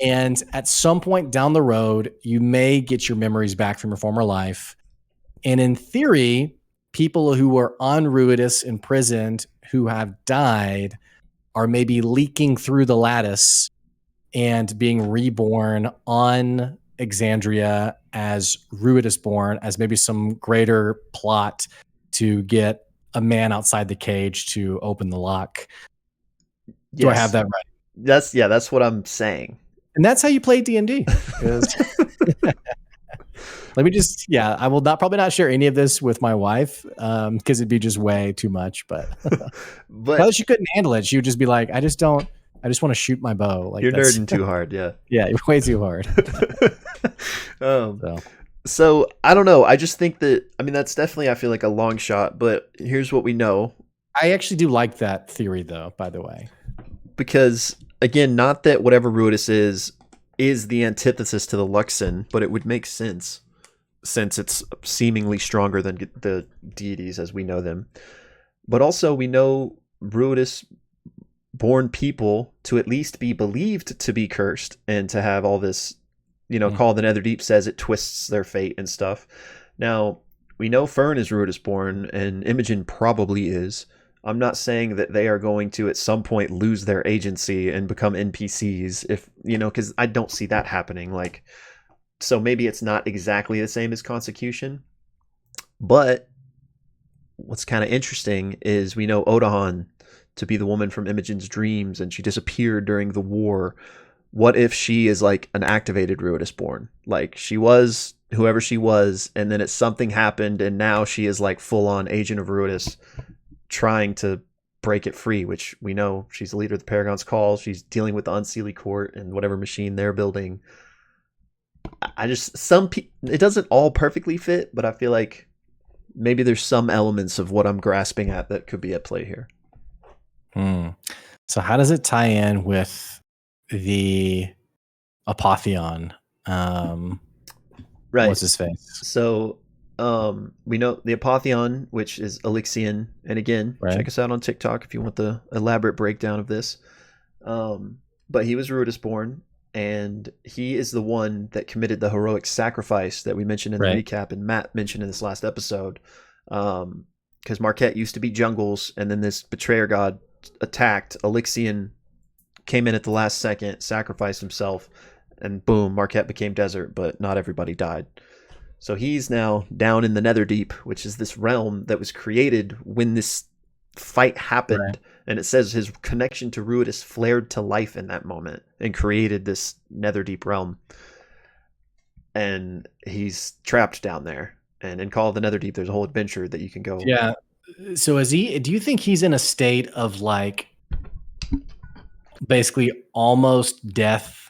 And at some point down the road, you may get your memories back from your former life. And in theory, people who are on Ruidus imprisoned who have died are maybe leaking through the lattice and being reborn on Exandria as Ruidus born, as maybe some greater plot to get a man outside the cage to open the lock. Yes. Do I have that right? That's what I'm saying. And that's how you play D&D. Let me just, I will probably not share any of this with my wife because it'd be just way too much. But but she couldn't handle it. She would just be like, I just want to shoot my bow. Like, you're nerding too hard. Yeah. Yeah, you're way too hard. So I don't know. I just think that, I mean, that's definitely, I feel like, a long shot, but here's what we know. I actually do like that theory, though, by the way. Because, again, not that whatever Ruidus is the antithesis to the Luxon, but it would make sense since it's seemingly stronger than the deities as we know them. But also, we know Ruidus born people to at least be believed to be cursed and to have all this, Call the Netherdeep says it twists their fate and stuff. Now, we know Fern is Ruidus born, and Imogen probably is. I'm not saying that they are going to at some point lose their agency and become NPCs, if because I don't see that happening. Like, so maybe it's not exactly the same as Consecution. But what's kind of interesting is we know Odahan to be the woman from Imogen's dreams, and she disappeared during the war. What if she is like an activated Ruidus born? Like, she was whoever she was, and then something happened, and now she is like full on agent of Ruidus, trying to break it free, which we know she's the leader of the Paragon's Call. She's dealing with the Unseelie Court and whatever machine they're building. It doesn't all perfectly fit, but I feel like maybe there's some elements of what I'm grasping at that could be at play here. So how does it tie in with the Apotheon? Right. What's his face? So we know the Apotheon, which is Elixion, and again, Right. check us out on TikTok if you want the elaborate breakdown of this. But he was Ruidus born, and he is the one that committed the heroic sacrifice that we mentioned in the recap, and Matt mentioned in this last episode. Because Marquette used to be jungles, and then this betrayer god attacked. Elixion came in at the last second, sacrificed himself, and boom, Marquette became desert, but not everybody died. So he's now down in the Netherdeep, which is this realm that was created when this fight happened. Right. And it says his connection to Ruidus flared to life in that moment and created this Netherdeep realm. And he's trapped down there. And in Call of the Netherdeep, there's a whole adventure that you can go. Yeah. So do you think he's in a state of like basically almost death?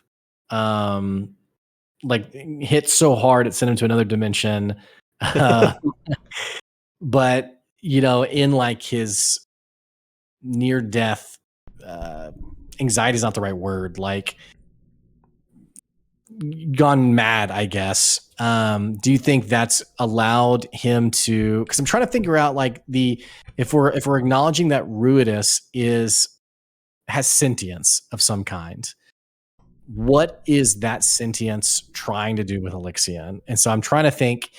Like hit so hard it sent him to another dimension. But in like his near death, anxiety is not the right word, like gone mad, I guess. Do you think that's allowed him to, because I'm trying to figure out like if we're acknowledging that Ruidus has sentience of some kind, what is that sentience trying to do with Elixion? And so I'm trying to think,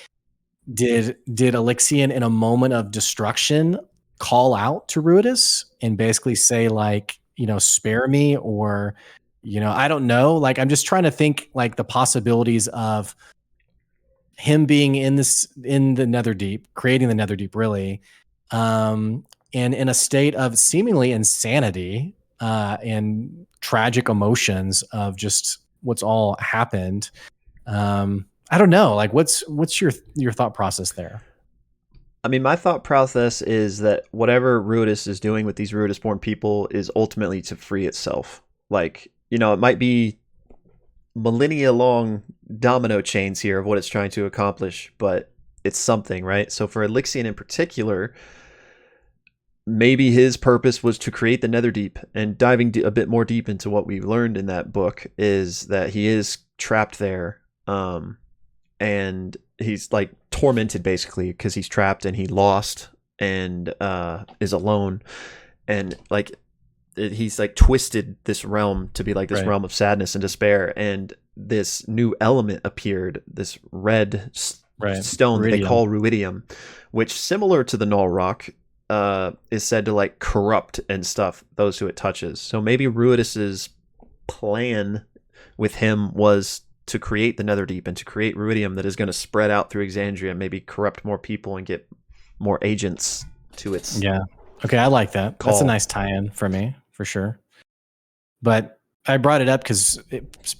did Elixion in a moment of destruction call out to Ruidus and basically say like, spare me, or, I don't know. Like, I'm just trying to think like the possibilities of him being in the Netherdeep, creating the Netherdeep really, and in a state of seemingly insanity, and tragic emotions of just what's all happened. I don't know. Like, what's your thought process there? I mean, my thought process is that whatever Ruidus is doing with these Ruidus-born people is ultimately to free itself. Like, it might be millennia-long domino chains here of what it's trying to accomplish, but it's something, right? So for Elixion in particular, maybe his purpose was to create the Netherdeep. And diving a bit more deep into what we learned in that book is that he is trapped there, and he's like tormented basically because he's trapped and he lost and is alone, and like he's like twisted this realm to be like this realm of sadness and despair, and this new element appeared, this red stone that they call Ruidium, which, similar to the Null Rock, is said to like corrupt and stuff those who it touches. So maybe Ruidus's plan with him was to create the Netherdeep and to create Ruidium that is going to spread out through Exandria, maybe corrupt more people and get more agents to its. Yeah. Okay, I like that. That's a nice tie-in for me, for sure. But I brought it up because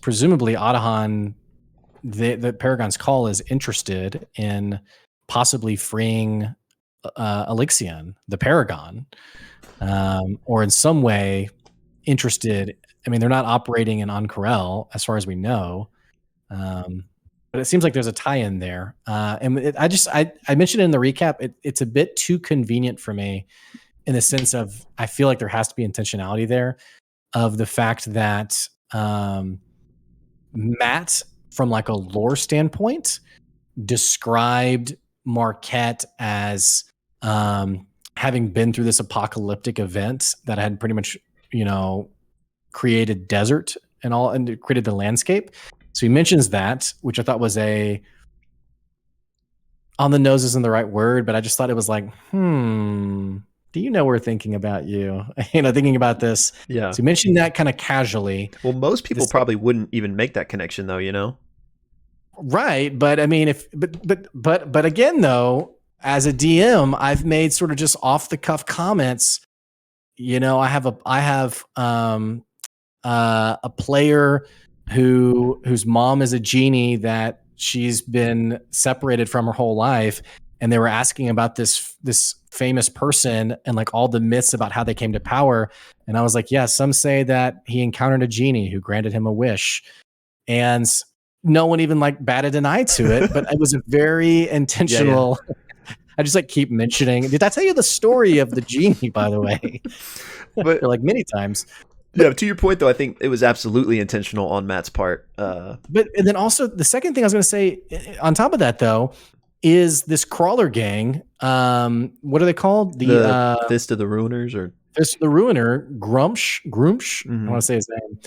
presumably Adahan, the Paragon's Call, is interested in possibly freeing Elixion, the Paragon, or in some way interested. I mean, they're not operating in Ank'Harel as far as we know, but it seems like there's a tie-in there. And I mentioned it in the recap. It's a bit too convenient for me, in the sense of I feel like there has to be intentionality there, of the fact that Matt, from like a lore standpoint, described Marquette as having been through this apocalyptic event that had pretty much, created desert and all, and created the landscape. So he mentions that, which I thought was on the nose isn't the right word, but I just thought it was like, do you know we're thinking about you? Thinking about this. Yeah. So you mentioned that kind of casually. Well, most people probably wouldn't even make that connection, though. Right, but I mean, but again, though, as a DM, I've made sort of just off the cuff comments. I have a player whose mom is a genie that she's been separated from her whole life, and they were asking about this famous person and like all the myths about how they came to power. And I was like, yeah, some say that he encountered a genie who granted him a wish, and no one even like batted an eye to it. But it was a very intentional I just like keep mentioning. Did I tell you the story of the genie? By the way, But like many times. yeah, to your point though, I think it was absolutely intentional on Matt's part. But and then also the second thing I was going to say on top of that though is this crawler gang. What are they called? The Fist of the Ruiners, or Fist of the Ruiner, Grumsh. I want to say his name.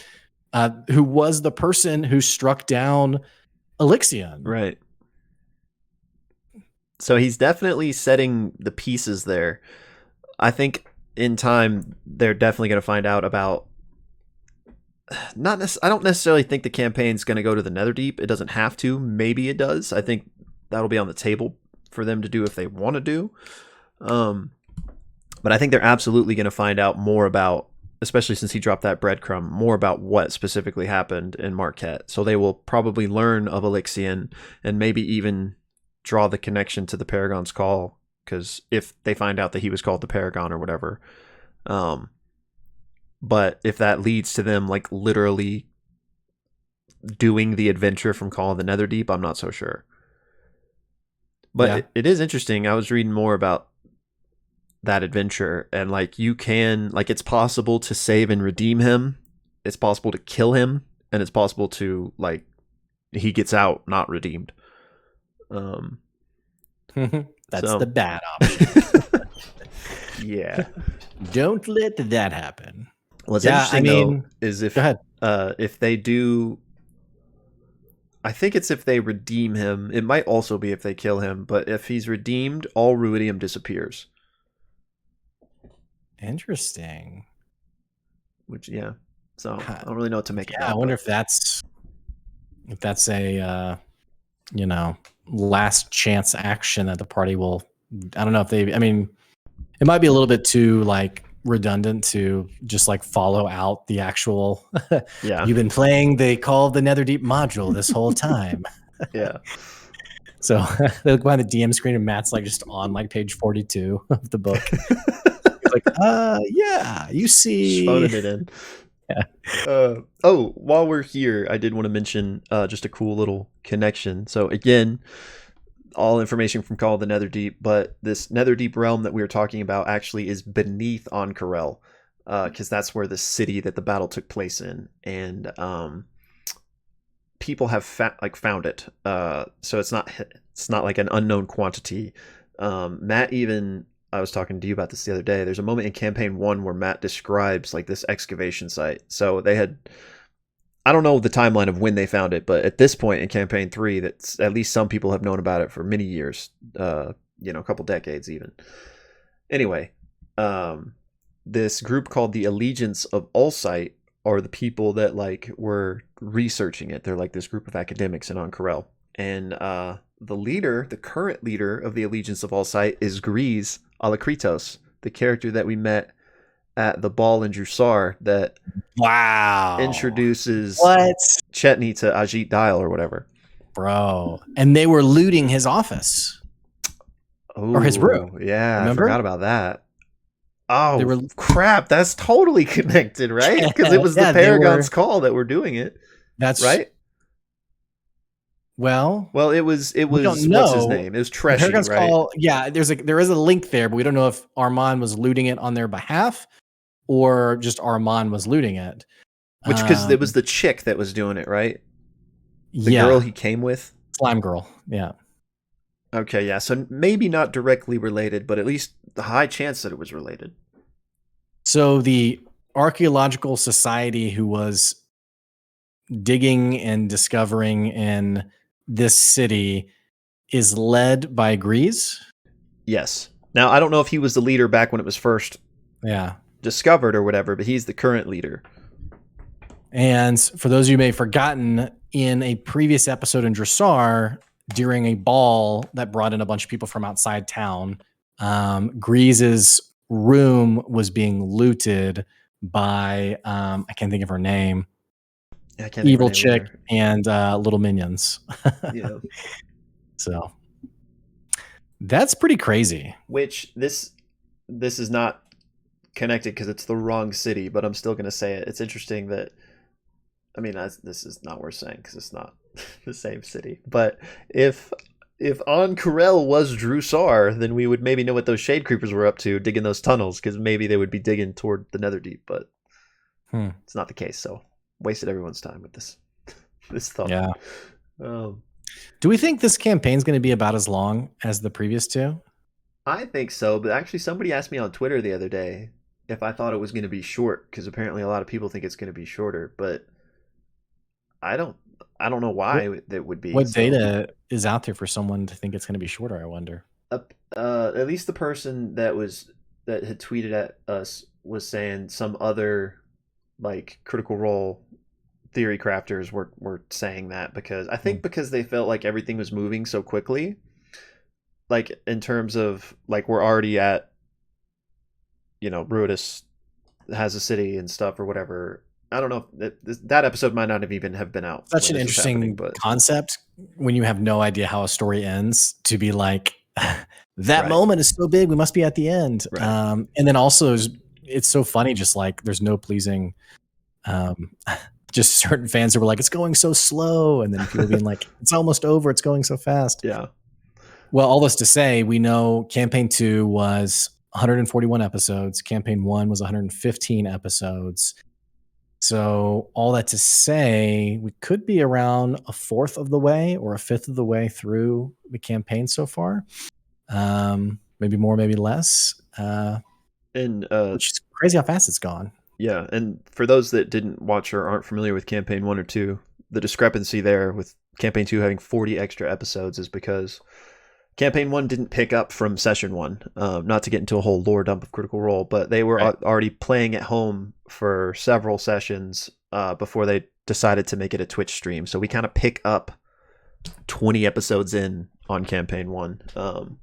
Who was the person who struck down Elixion? Right. So he's definitely setting the pieces there. I think in time they're definitely going to find out about. I don't necessarily think the campaign's going to go to the Netherdeep. It doesn't have to. Maybe it does. I think that'll be on the table for them to do if they want to do. But I think they're absolutely going to find out more about, especially since he dropped that breadcrumb, more about what specifically happened in Marquette. So they will probably learn of Elixion and maybe even draw the connection to the Paragon's Call, because if they find out that he was called the Paragon or whatever. But if that leads to them like literally doing the adventure from Call of the Netherdeep, I'm not so sure. But it is interesting. I was reading more about that adventure, and like you can, like, it's possible to save and redeem him. It's possible to kill him, and it's possible to, like, he gets out not redeemed. That's the bad option. Yeah. Don't let that happen. What's interesting though is if they do, I think it's if they redeem him. It might also be if they kill him, but if he's redeemed, all Ruidium disappears. Interesting. Which, yeah. So I don't really know what to make of that. I wonder if that's a last chance action that the party will. I don't know if they. I mean, it might be a little bit too like redundant to just like follow out the actual. Yeah. You've been playing the Call of the Netherdeep module this whole time. Yeah. So they look behind the DM screen and Matt's like just on like page 42 of the book. He's like, yeah, you see. Just phoning it in. Yeah. While we're here, I did want to mention just a cool little connection. So again, all information from Call of the Netherdeep, but this Netherdeep realm that we were talking about actually is beneath Ank'Harel, because that's where the city that the battle took place in, and people have found it. So it's not like an unknown quantity. Matt even. I was talking to you about this the other day. There's a moment in campaign 1 where Matt describes like this excavation site. So they had, I don't know the timeline of when they found it, but at this point in campaign 3, that's at least some people have known about it for many years, a couple decades even. Anyway, this group called the Allegiance of Allsight are the people that like were researching it. They're like this group of academics in Ank'Harel. And the current leader of the Allegiance of Allsight is Grease Alakritos, the character that we met at the ball in Drusar that introduces Chetney to Ajit Dial or whatever. Bro. And they were looting his office. Or his room. Yeah, remember? I forgot about that. Oh, crap. That's totally connected, right? Because it was the Paragon's Call that were doing it. That's right. Well, it was. What's his name? It was Treshy, right? Call, yeah, there is a link there, but we don't know if Armand was looting it on their behalf or just Armand was looting it. Which, because it was the chick that was doing it, right? The girl he came with, Slime Girl. Yeah. Okay, yeah. So maybe not directly related, but at least the high chance that it was related. So the Archaeological Society who was digging and discovering in this city is led by Grease? Yes. Now, I don't know if he was the leader back when it was first discovered or whatever, but he's the current leader. And for those of you who may have forgotten, in a previous episode in Drusar, during a ball that brought in a bunch of people from outside town, Grease's room was being looted by, I can't think of her name, evil chick and little minions. Yeah. So that's pretty crazy. Which this is not connected because it's the wrong city, but I'm still going to say it. It's interesting that, I mean, this is not worth saying because it's not the same city. But if if On Corel was Drusar, then we would maybe know what those Shade Creepers were up to, digging those tunnels, because maybe they would be digging toward the Netherdeep, but it's not the case. So wasted everyone's time with this thought. Yeah. Um, Do we think this campaign's going to be about as long as the previous two? I think so, but actually, somebody asked me on Twitter the other day if I thought it was going to be short, because apparently a lot of people think it's going to be shorter, but I don't. I don't know why it would be. What data is out there for someone to think it's going to be shorter? I wonder. At least the person that had tweeted at us was saying some other like Critical Role theory crafters were saying that, because I think because they felt like everything was moving so quickly, like in terms of like we're already at, Ruidus has a city and stuff or whatever. I don't know. That episode might not have even have been out. Such an interesting concept when you have no idea how a story ends, to be like, that moment is so big, we must be at the end. Right. And then also it's so funny, just like there's no pleasing just certain fans who were like, it's going so slow. And then people being like, it's almost over, it's going so fast. Yeah. Well, all this to say, we know campaign 2 was 141 episodes. Campaign 1 was 115 episodes. So all that to say, we could be around a fourth of the way or a fifth of the way through the campaign so far. Maybe more, maybe less. Which is crazy how fast it's gone. Yeah, and for those that didn't watch or aren't familiar with campaign 1 or 2, the discrepancy there with campaign 2 having 40 extra episodes is because campaign 1 didn't pick up from session 1. Not to get into a whole lore dump of Critical Role, but they were already playing at home for several sessions before they decided to make it a Twitch stream. So we kind of pick up 20 episodes in on campaign 1.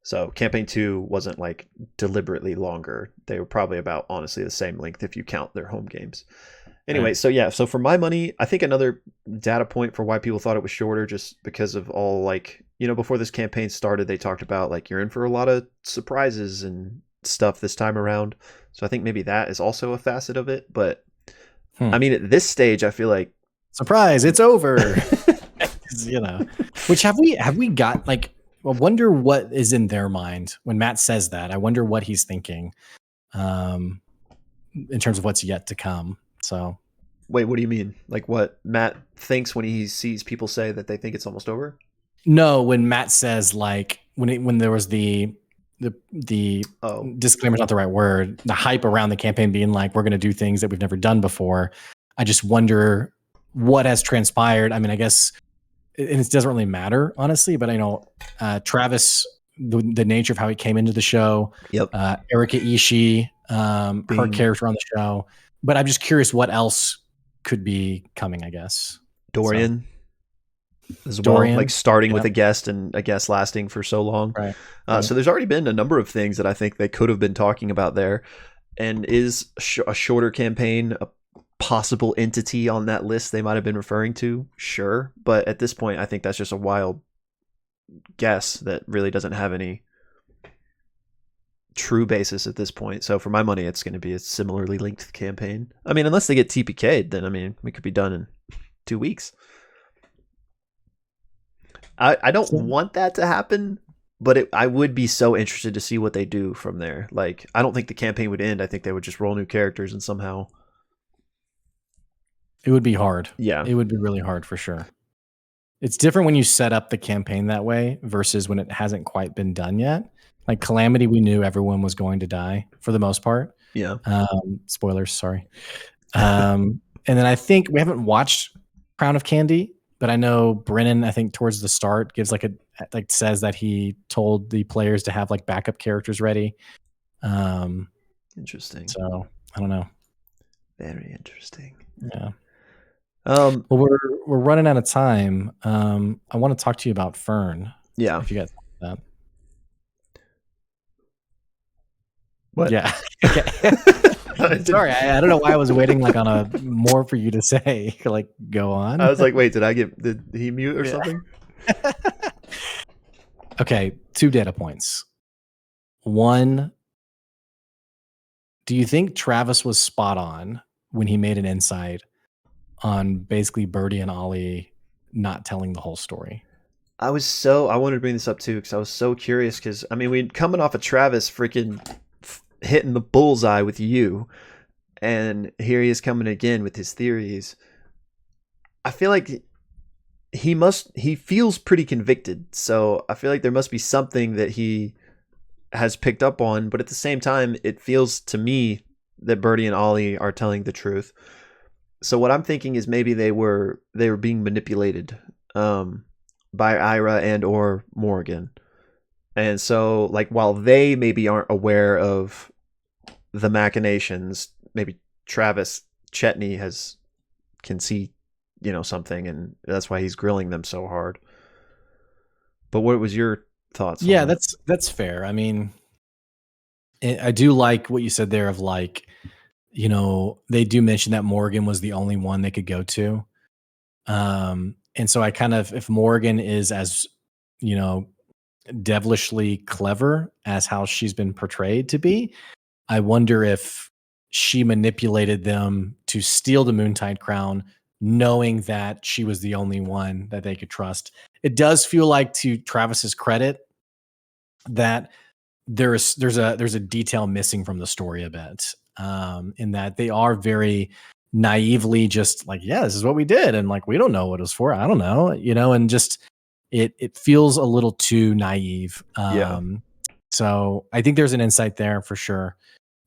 So campaign 2 wasn't like deliberately longer. They were probably about honestly the same length if you count their home games. Anyway, so yeah, so for my money, I think another data point for why people thought it was shorter, just because of all like, before this campaign started, they talked about like you're in for a lot of surprises and stuff this time around. So I think maybe that is also a facet of it. But I mean, at this stage, I feel like surprise, it's over. Which have we got like, I wonder what is in their mind when Matt says that. I wonder what he's thinking in terms of what's yet to come. So, wait, what do you mean? Like what Matt thinks when he sees people say that they think it's almost over? No, when Matt says like when there was the disclaimer's not the right word, the hype around the campaign being like we're going to do things that we've never done before. I just wonder what has transpired. I mean, I guess. And it doesn't really matter, honestly, but I know Travis, the nature of how he came into the show, Erika Ishii, her character on the show. But I'm just curious what else could be coming, I guess. Dorian as well, like starting with a guest and a guest lasting for so long. Right. So there's already been a number of things that I think they could have been talking about there. And is a shorter campaign a possible entity on that list they might have been referring to? Sure, but at this point I think that's just a wild guess that really doesn't have any true basis at this point. So for my money, it's going to be a similarly linked campaign. I mean, unless they get TPK'd, then I mean we could be done in 2 weeks. I don't want that to happen, but I would be so interested to see what they do from there. Like, I don't think the campaign would end. I think they would just roll new characters and somehow. It would be hard. Yeah. It would be really hard for sure. It's different when you set up the campaign that way versus when it hasn't quite been done yet. Like Calamity, we knew everyone was going to die for the most part. Yeah. Spoilers, sorry. And then I think we haven't watched Crown of Candy, but I know Brennan, I think towards the start gives says that he told the players to have like backup characters ready. Interesting. So I don't know. Very interesting. Yeah. Well, we're running out of time. I want to talk to you about Fern. Yeah. If you guys that. What? Yeah. Sorry, I don't know why I was waiting like on a more for you to say. Like, go on. I was like, wait, did he mute or something? Okay, 2 data points. 1, do you think Travis was spot on when he made an insight on basically Birdie and Ollie not telling the whole story? I wanted to bring this up too because I was so curious because I mean we coming off of Travis freaking hitting the bullseye with you, and here he is coming again with his theories. I feel like he feels pretty convicted, so I feel like there must be something that he has picked up on, but at the same time, it feels to me that Birdie and Ollie are telling the truth. So what I'm thinking is maybe they were being manipulated by Ira and or Morgan. And so like while they maybe aren't aware of the machinations, maybe Travis Chetney has can see, something, and that's why he's grilling them so hard. But what was your thoughts on Yeah, that? that's fair. I mean, I do like what you said there of like, they do mention that Morgan was the only one they could go to. And so I kind of, if Morgan is as, you know, devilishly clever as how she's been portrayed to be, I wonder if she manipulated them to steal the Moontide crown, knowing that she was the only one that they could trust. It does feel like, to Travis's credit, that there's a detail missing from the story a bit, in that they are very naively just like, yeah, this is what we did, and like we don't know what it was for. I don't know, and just it feels a little too naive. Yeah. So I think there's an insight there for sure.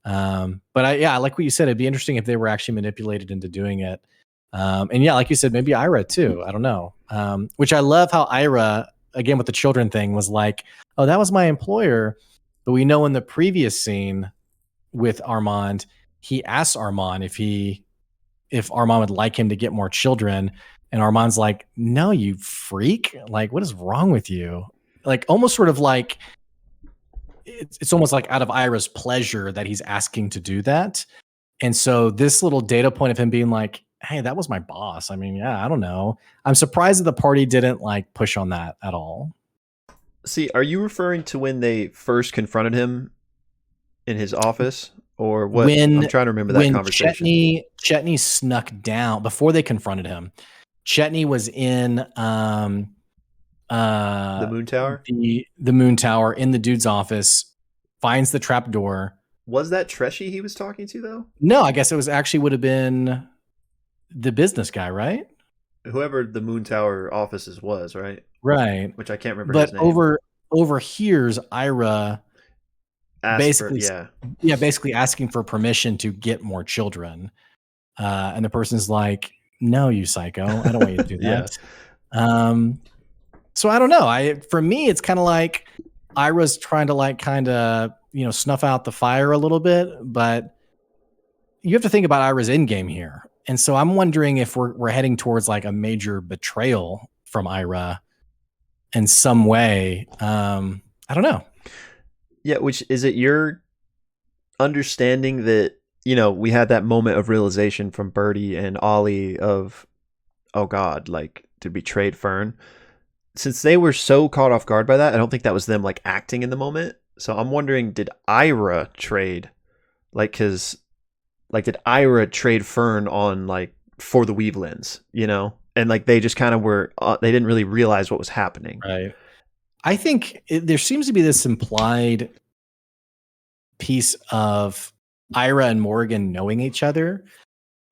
But I like what you said. It'd be interesting if they were actually manipulated into doing it. And yeah, like you said, maybe Ira too. I don't know. Which I love how Ira, again with the children thing, was like, oh, that was my employer. But we know in the previous scene with Armand, he asks Armand if Armand would like him to get more children. And Armand's like, no, you freak. Like, what is wrong with you? Like, almost sort of like, it's almost like out of Ira's pleasure that he's asking to do that. And so this little data point of him being like, hey, that was my boss. I mean, yeah, I don't know. I'm surprised that the party didn't like push on that at all. See, are you referring to when they first confronted him in his office, or what? I'm When trying to remember that when conversation. Chetney snuck down before they confronted him, Chetney was in The uh Moon Tower? the moon tower in the dude's office, finds the trap door. Was that Treshy he was talking to though? No, I guess it was actually would have been the business guy, right? Whoever the Moon Tower offices was, right? Right. Which I can't remember But his name. overhears Ira Ask for, basically, yeah. yeah, basically asking for permission to get more children. And the person's like, no, you psycho, I don't want you to do Yeah. that. So I don't know. For me, it's kind of like Ira's trying to like kind of, snuff out the fire a little bit, but you have to think about Ira's end game here. And so I'm wondering if we're heading towards like a major betrayal from Ira in some way. I don't know. Yeah, which is it your understanding that, we had that moment of realization from Birdie and Ollie of, oh God, like to betrayed Fern. Since they were so caught off guard by that, I don't think that was them like acting in the moment. So I'm wondering, did Ira trade? Like, cause like did Ira trade Fern on like for the Weavelins, And like they just kind of were, they didn't really realize what was happening. Right. I think there seems to be this implied piece of Ira and Morgan knowing each other.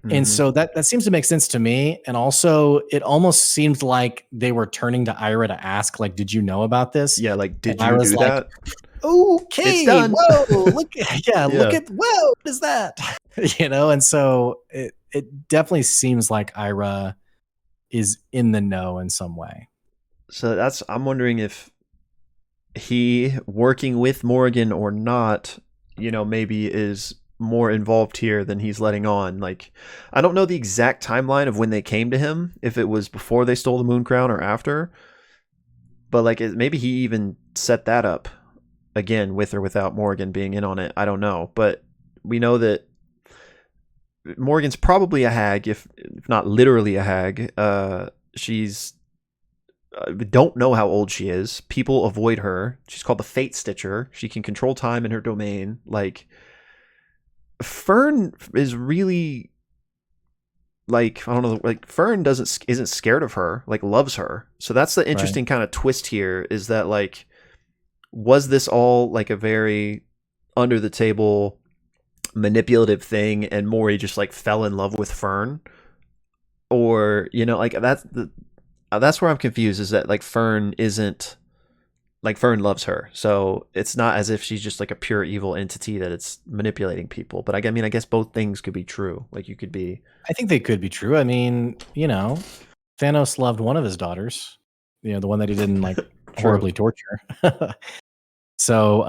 And Mm-hmm. so that seems to make sense to me. And also it almost seemed like they were turning to Ira to ask, like, did you know about this? Yeah, like, And did you Ira's do like, that? It's okay, done. whoa, look, yeah, look Yeah. at, whoa, what is that? And so it definitely seems like Ira is in the know in some way. So I'm wondering if he working with Morgan or not, maybe is more involved here than he's letting on. Like, I don't know the exact timeline of when they came to him, if it was before they stole the moon crown or after, but like maybe he even set that up again with or without Morgan being in on it. I don't know, but we know that Morgan's probably a hag, if not literally a hag. She's don't know how old she is. People avoid her. She's called the Fate Stitcher. She can control time in her domain. Like, Fern is really like I don't know, like Fern isn't scared of her, like loves her. So that's the Right. interesting kind of twist here is that like was this all like a very under the table manipulative thing and Mori just like fell in love with Fern, or like that's where I'm confused is that like Fern isn't like Fern loves her, so it's not as if she's just like a pure evil entity that it's manipulating people. But I mean, I guess both things could be true. Like you could be I think they could be true. I mean, Thanos loved one of his daughters, the one that he didn't like true. horribly torture. So,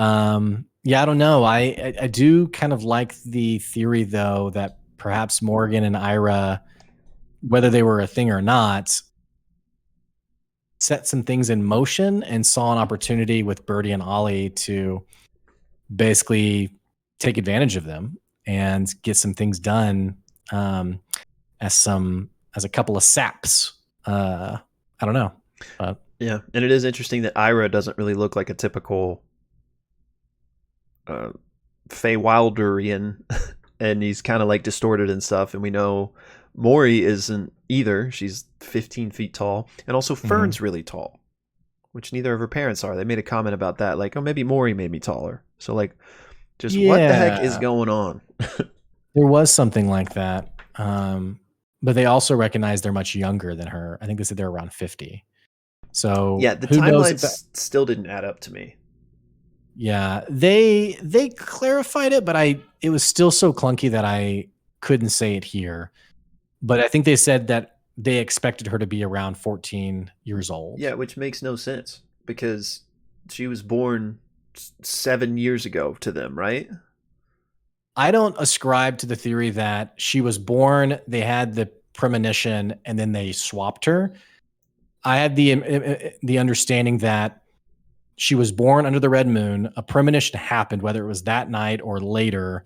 yeah, I don't know. I do kind of like the theory though that perhaps Morgan and Ira, whether they were a thing or not, set some things in motion and saw an opportunity with Birdie and Ollie to basically take advantage of them and get some things done, um, as a couple of saps. I don't know. Yeah, and it is interesting that Ira doesn't really look like a typical uh, Feywilderian, and he's kind of like distorted and stuff. And we know Mori isn't either. She's 15 feet tall, and also Mhm. Fern's really tall, which neither of her parents are. They made a comment about that, like, oh, maybe Mori made me taller. So like, just what the heck is Yeah, going on? there was something like that. But they also recognize they're much younger than her. I think they said they're around 50. So Yeah, the who knows if that. timelines still didn't add up to me. Yeah, they clarified it, but it was still so clunky that I couldn't say it here. But I think they said that they expected her to be around 14 years old. Yeah, which makes no sense because she was born 7 years ago to them, right? I don't ascribe to the theory that she was born, they had the premonition, and then they swapped her. I had the understanding that she was born under the red moon. A premonition happened, whether it was that night or later.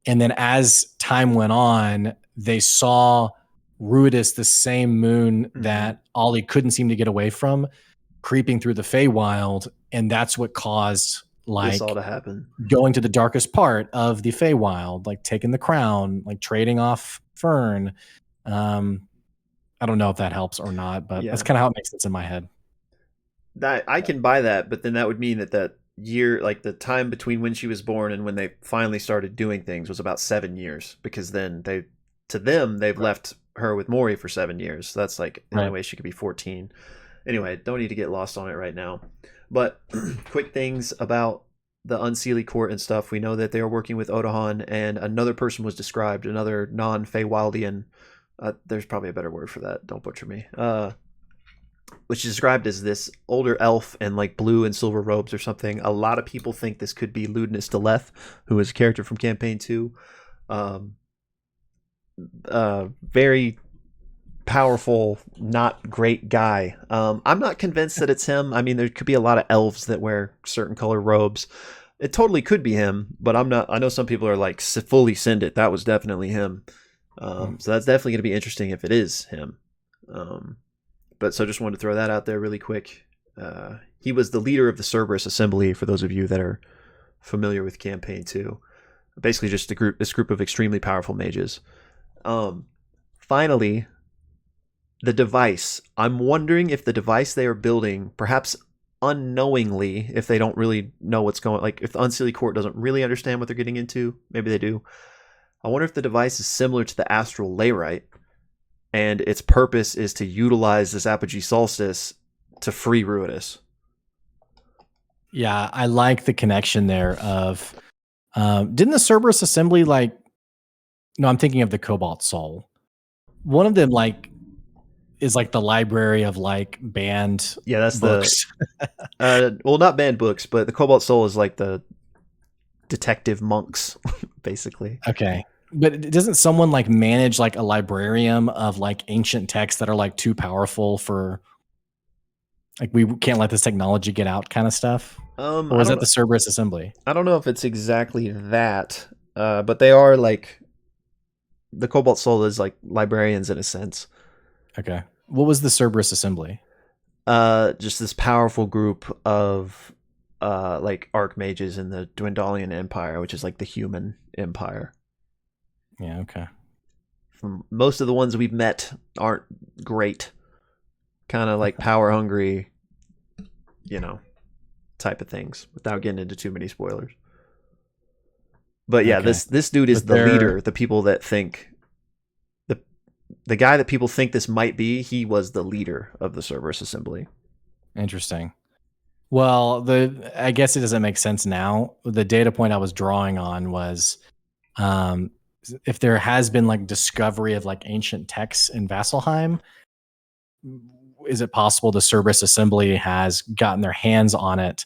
And then as time went on, they saw Ruidus, the same moon that Ollie couldn't seem to get away from, creeping through the Feywild. And that's what caused This all like to happen. going to the darkest part of the Feywild, like taking the crown, like trading off Fern. Um, I don't know if that helps or not, but that's Yeah, kind of how it makes sense in my head. that I can buy that, but then that would mean that year, like the time between when she was born and when they finally started doing things, was about 7 years. Because then they've Right. left her with Maury for 7 years. So that's like the only Right. way she could be 14. Anyway, don't need to get lost on it right now. But quick things about the Unseelie Court and stuff. We know that they are working with Odahan, and another person was described, another non-Feywildian. There's probably a better word for that. Don't butcher me. Which is described as this older elf in like blue and silver robes or something. A lot of people think this could be Ludinus Deleth, who is a character from Campaign 2. Um, very powerful, not great guy. I'm not convinced that it's him. I mean, there could be a lot of elves that wear certain color robes. It totally could be him, but I'm not. I know some people are like fully send it. That was definitely him. So that's definitely going to be interesting if it is him. But so just wanted to throw that out there really quick. He was the leader of the Cerberus Assembly. For those of you that are familiar with Campaign 2, basically just this group of extremely powerful mages. Finally, the device. I'm wondering if the device they are building, perhaps unknowingly, if they don't really know what's going, like if the Unseelie Court doesn't really understand what they're getting into, maybe they do. I wonder if the device is similar to the Astral Layrite, and its purpose is to utilize this apogee solstice to free Ruidus. Yeah, I like the connection there of didn't the Cerberus Assembly like no, I'm thinking of the Cobalt Soul. One of them like is like the library of like banned Yeah, that's books. well, not banned books, but the Cobalt Soul is like the detective monks, basically. Okay. But doesn't someone like manage like a librarium of like ancient texts that are like too powerful for like we can't let this technology get out kind of stuff? Or I is don't that know. the Cerberus Assembly? I don't know if it's exactly that, but they are like the Cobalt Soul is like librarians in a sense. Okay. What was the Cerberus Assembly? Just this powerful group of like archmages in the Dwendalian Empire, which is like the human empire. Yeah, okay. Most of the ones we've met aren't great. Kind of like power hungry, type of things without getting into too many spoilers. But yeah, Okay. this dude is But the leader. The people that think the guy that people think this might be, he was the leader of the Cerberus Assembly. Interesting. Well, I guess it doesn't make sense now. The data point I was drawing on was if there has been like discovery of like ancient texts in Vasselheim, is it possible the Cerberus Assembly has gotten their hands on it,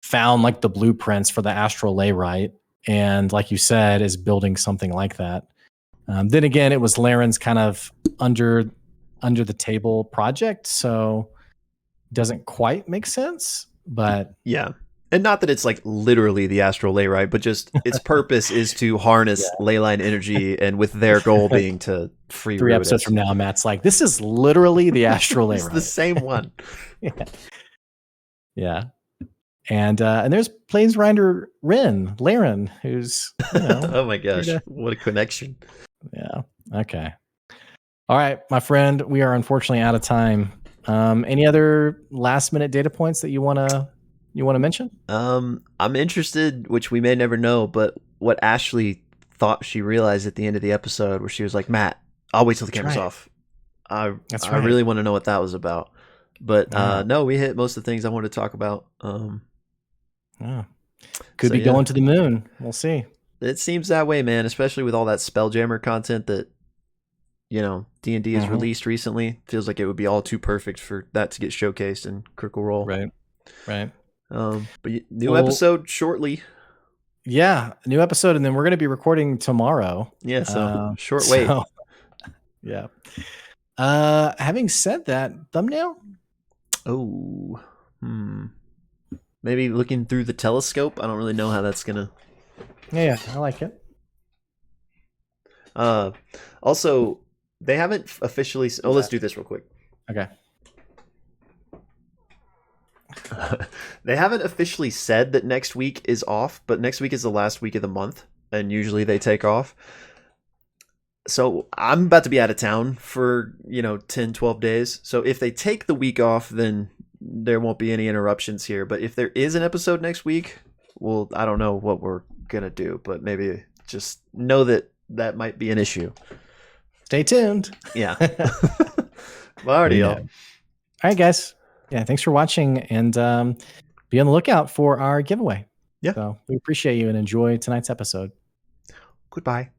found like the blueprints for the astral layrite, and like you said, is building something like that? Then again, it was Laren's kind of under the table project, so doesn't quite make sense. But yeah, and not that it's like literally the astral layrite, but just its purpose is to harness leyline energy, and with their goal being to free 3 Ruidus. episodes from now, Matt's like, "This is literally the astral layrite." It's the same one. Yeah. And there's Planesrider Laren, who's oh my gosh, what a connection. Yeah. Okay. All right, my friend, we are unfortunately out of time. Any other last minute data points that you wanna mention? I'm interested, which we may never know, but what Ashley thought she realized at the end of the episode, where she was like, "Matt, I'll wait till the camera's off." I really want to know what that was about. But no, we hit most of the things I wanted to talk about. Could be going to the moon. We'll see. It seems that way, man, especially with all that Spelljammer content that D&D has released recently. Feels like it would be all too perfect for that to get showcased in Critical Role. Right. But new episode shortly. Yeah, new episode, and then we're going to be recording tomorrow. Yeah, so short wait. Yeah. Having said that, thumbnail? Oh, maybe looking through the telescope. I don't really know how that's gonna. Yeah, I like it. Also, they haven't officially. Oh, let's do this real quick. Okay. They haven't officially said that next week is off, but next week is the last week of the month, and usually they take off. So I'm about to be out of town for 10, 12 days. So if they take the week off, then there won't be any interruptions here. But if there is an episode next week, well, I don't know what we're gonna do, but maybe just know that might be an issue. Stay tuned. Yeah. Well, alrighty, y'all. All right, guys. Yeah, thanks for watching, and be on the lookout for our giveaway. Yeah. So we appreciate you and enjoy tonight's episode. Goodbye.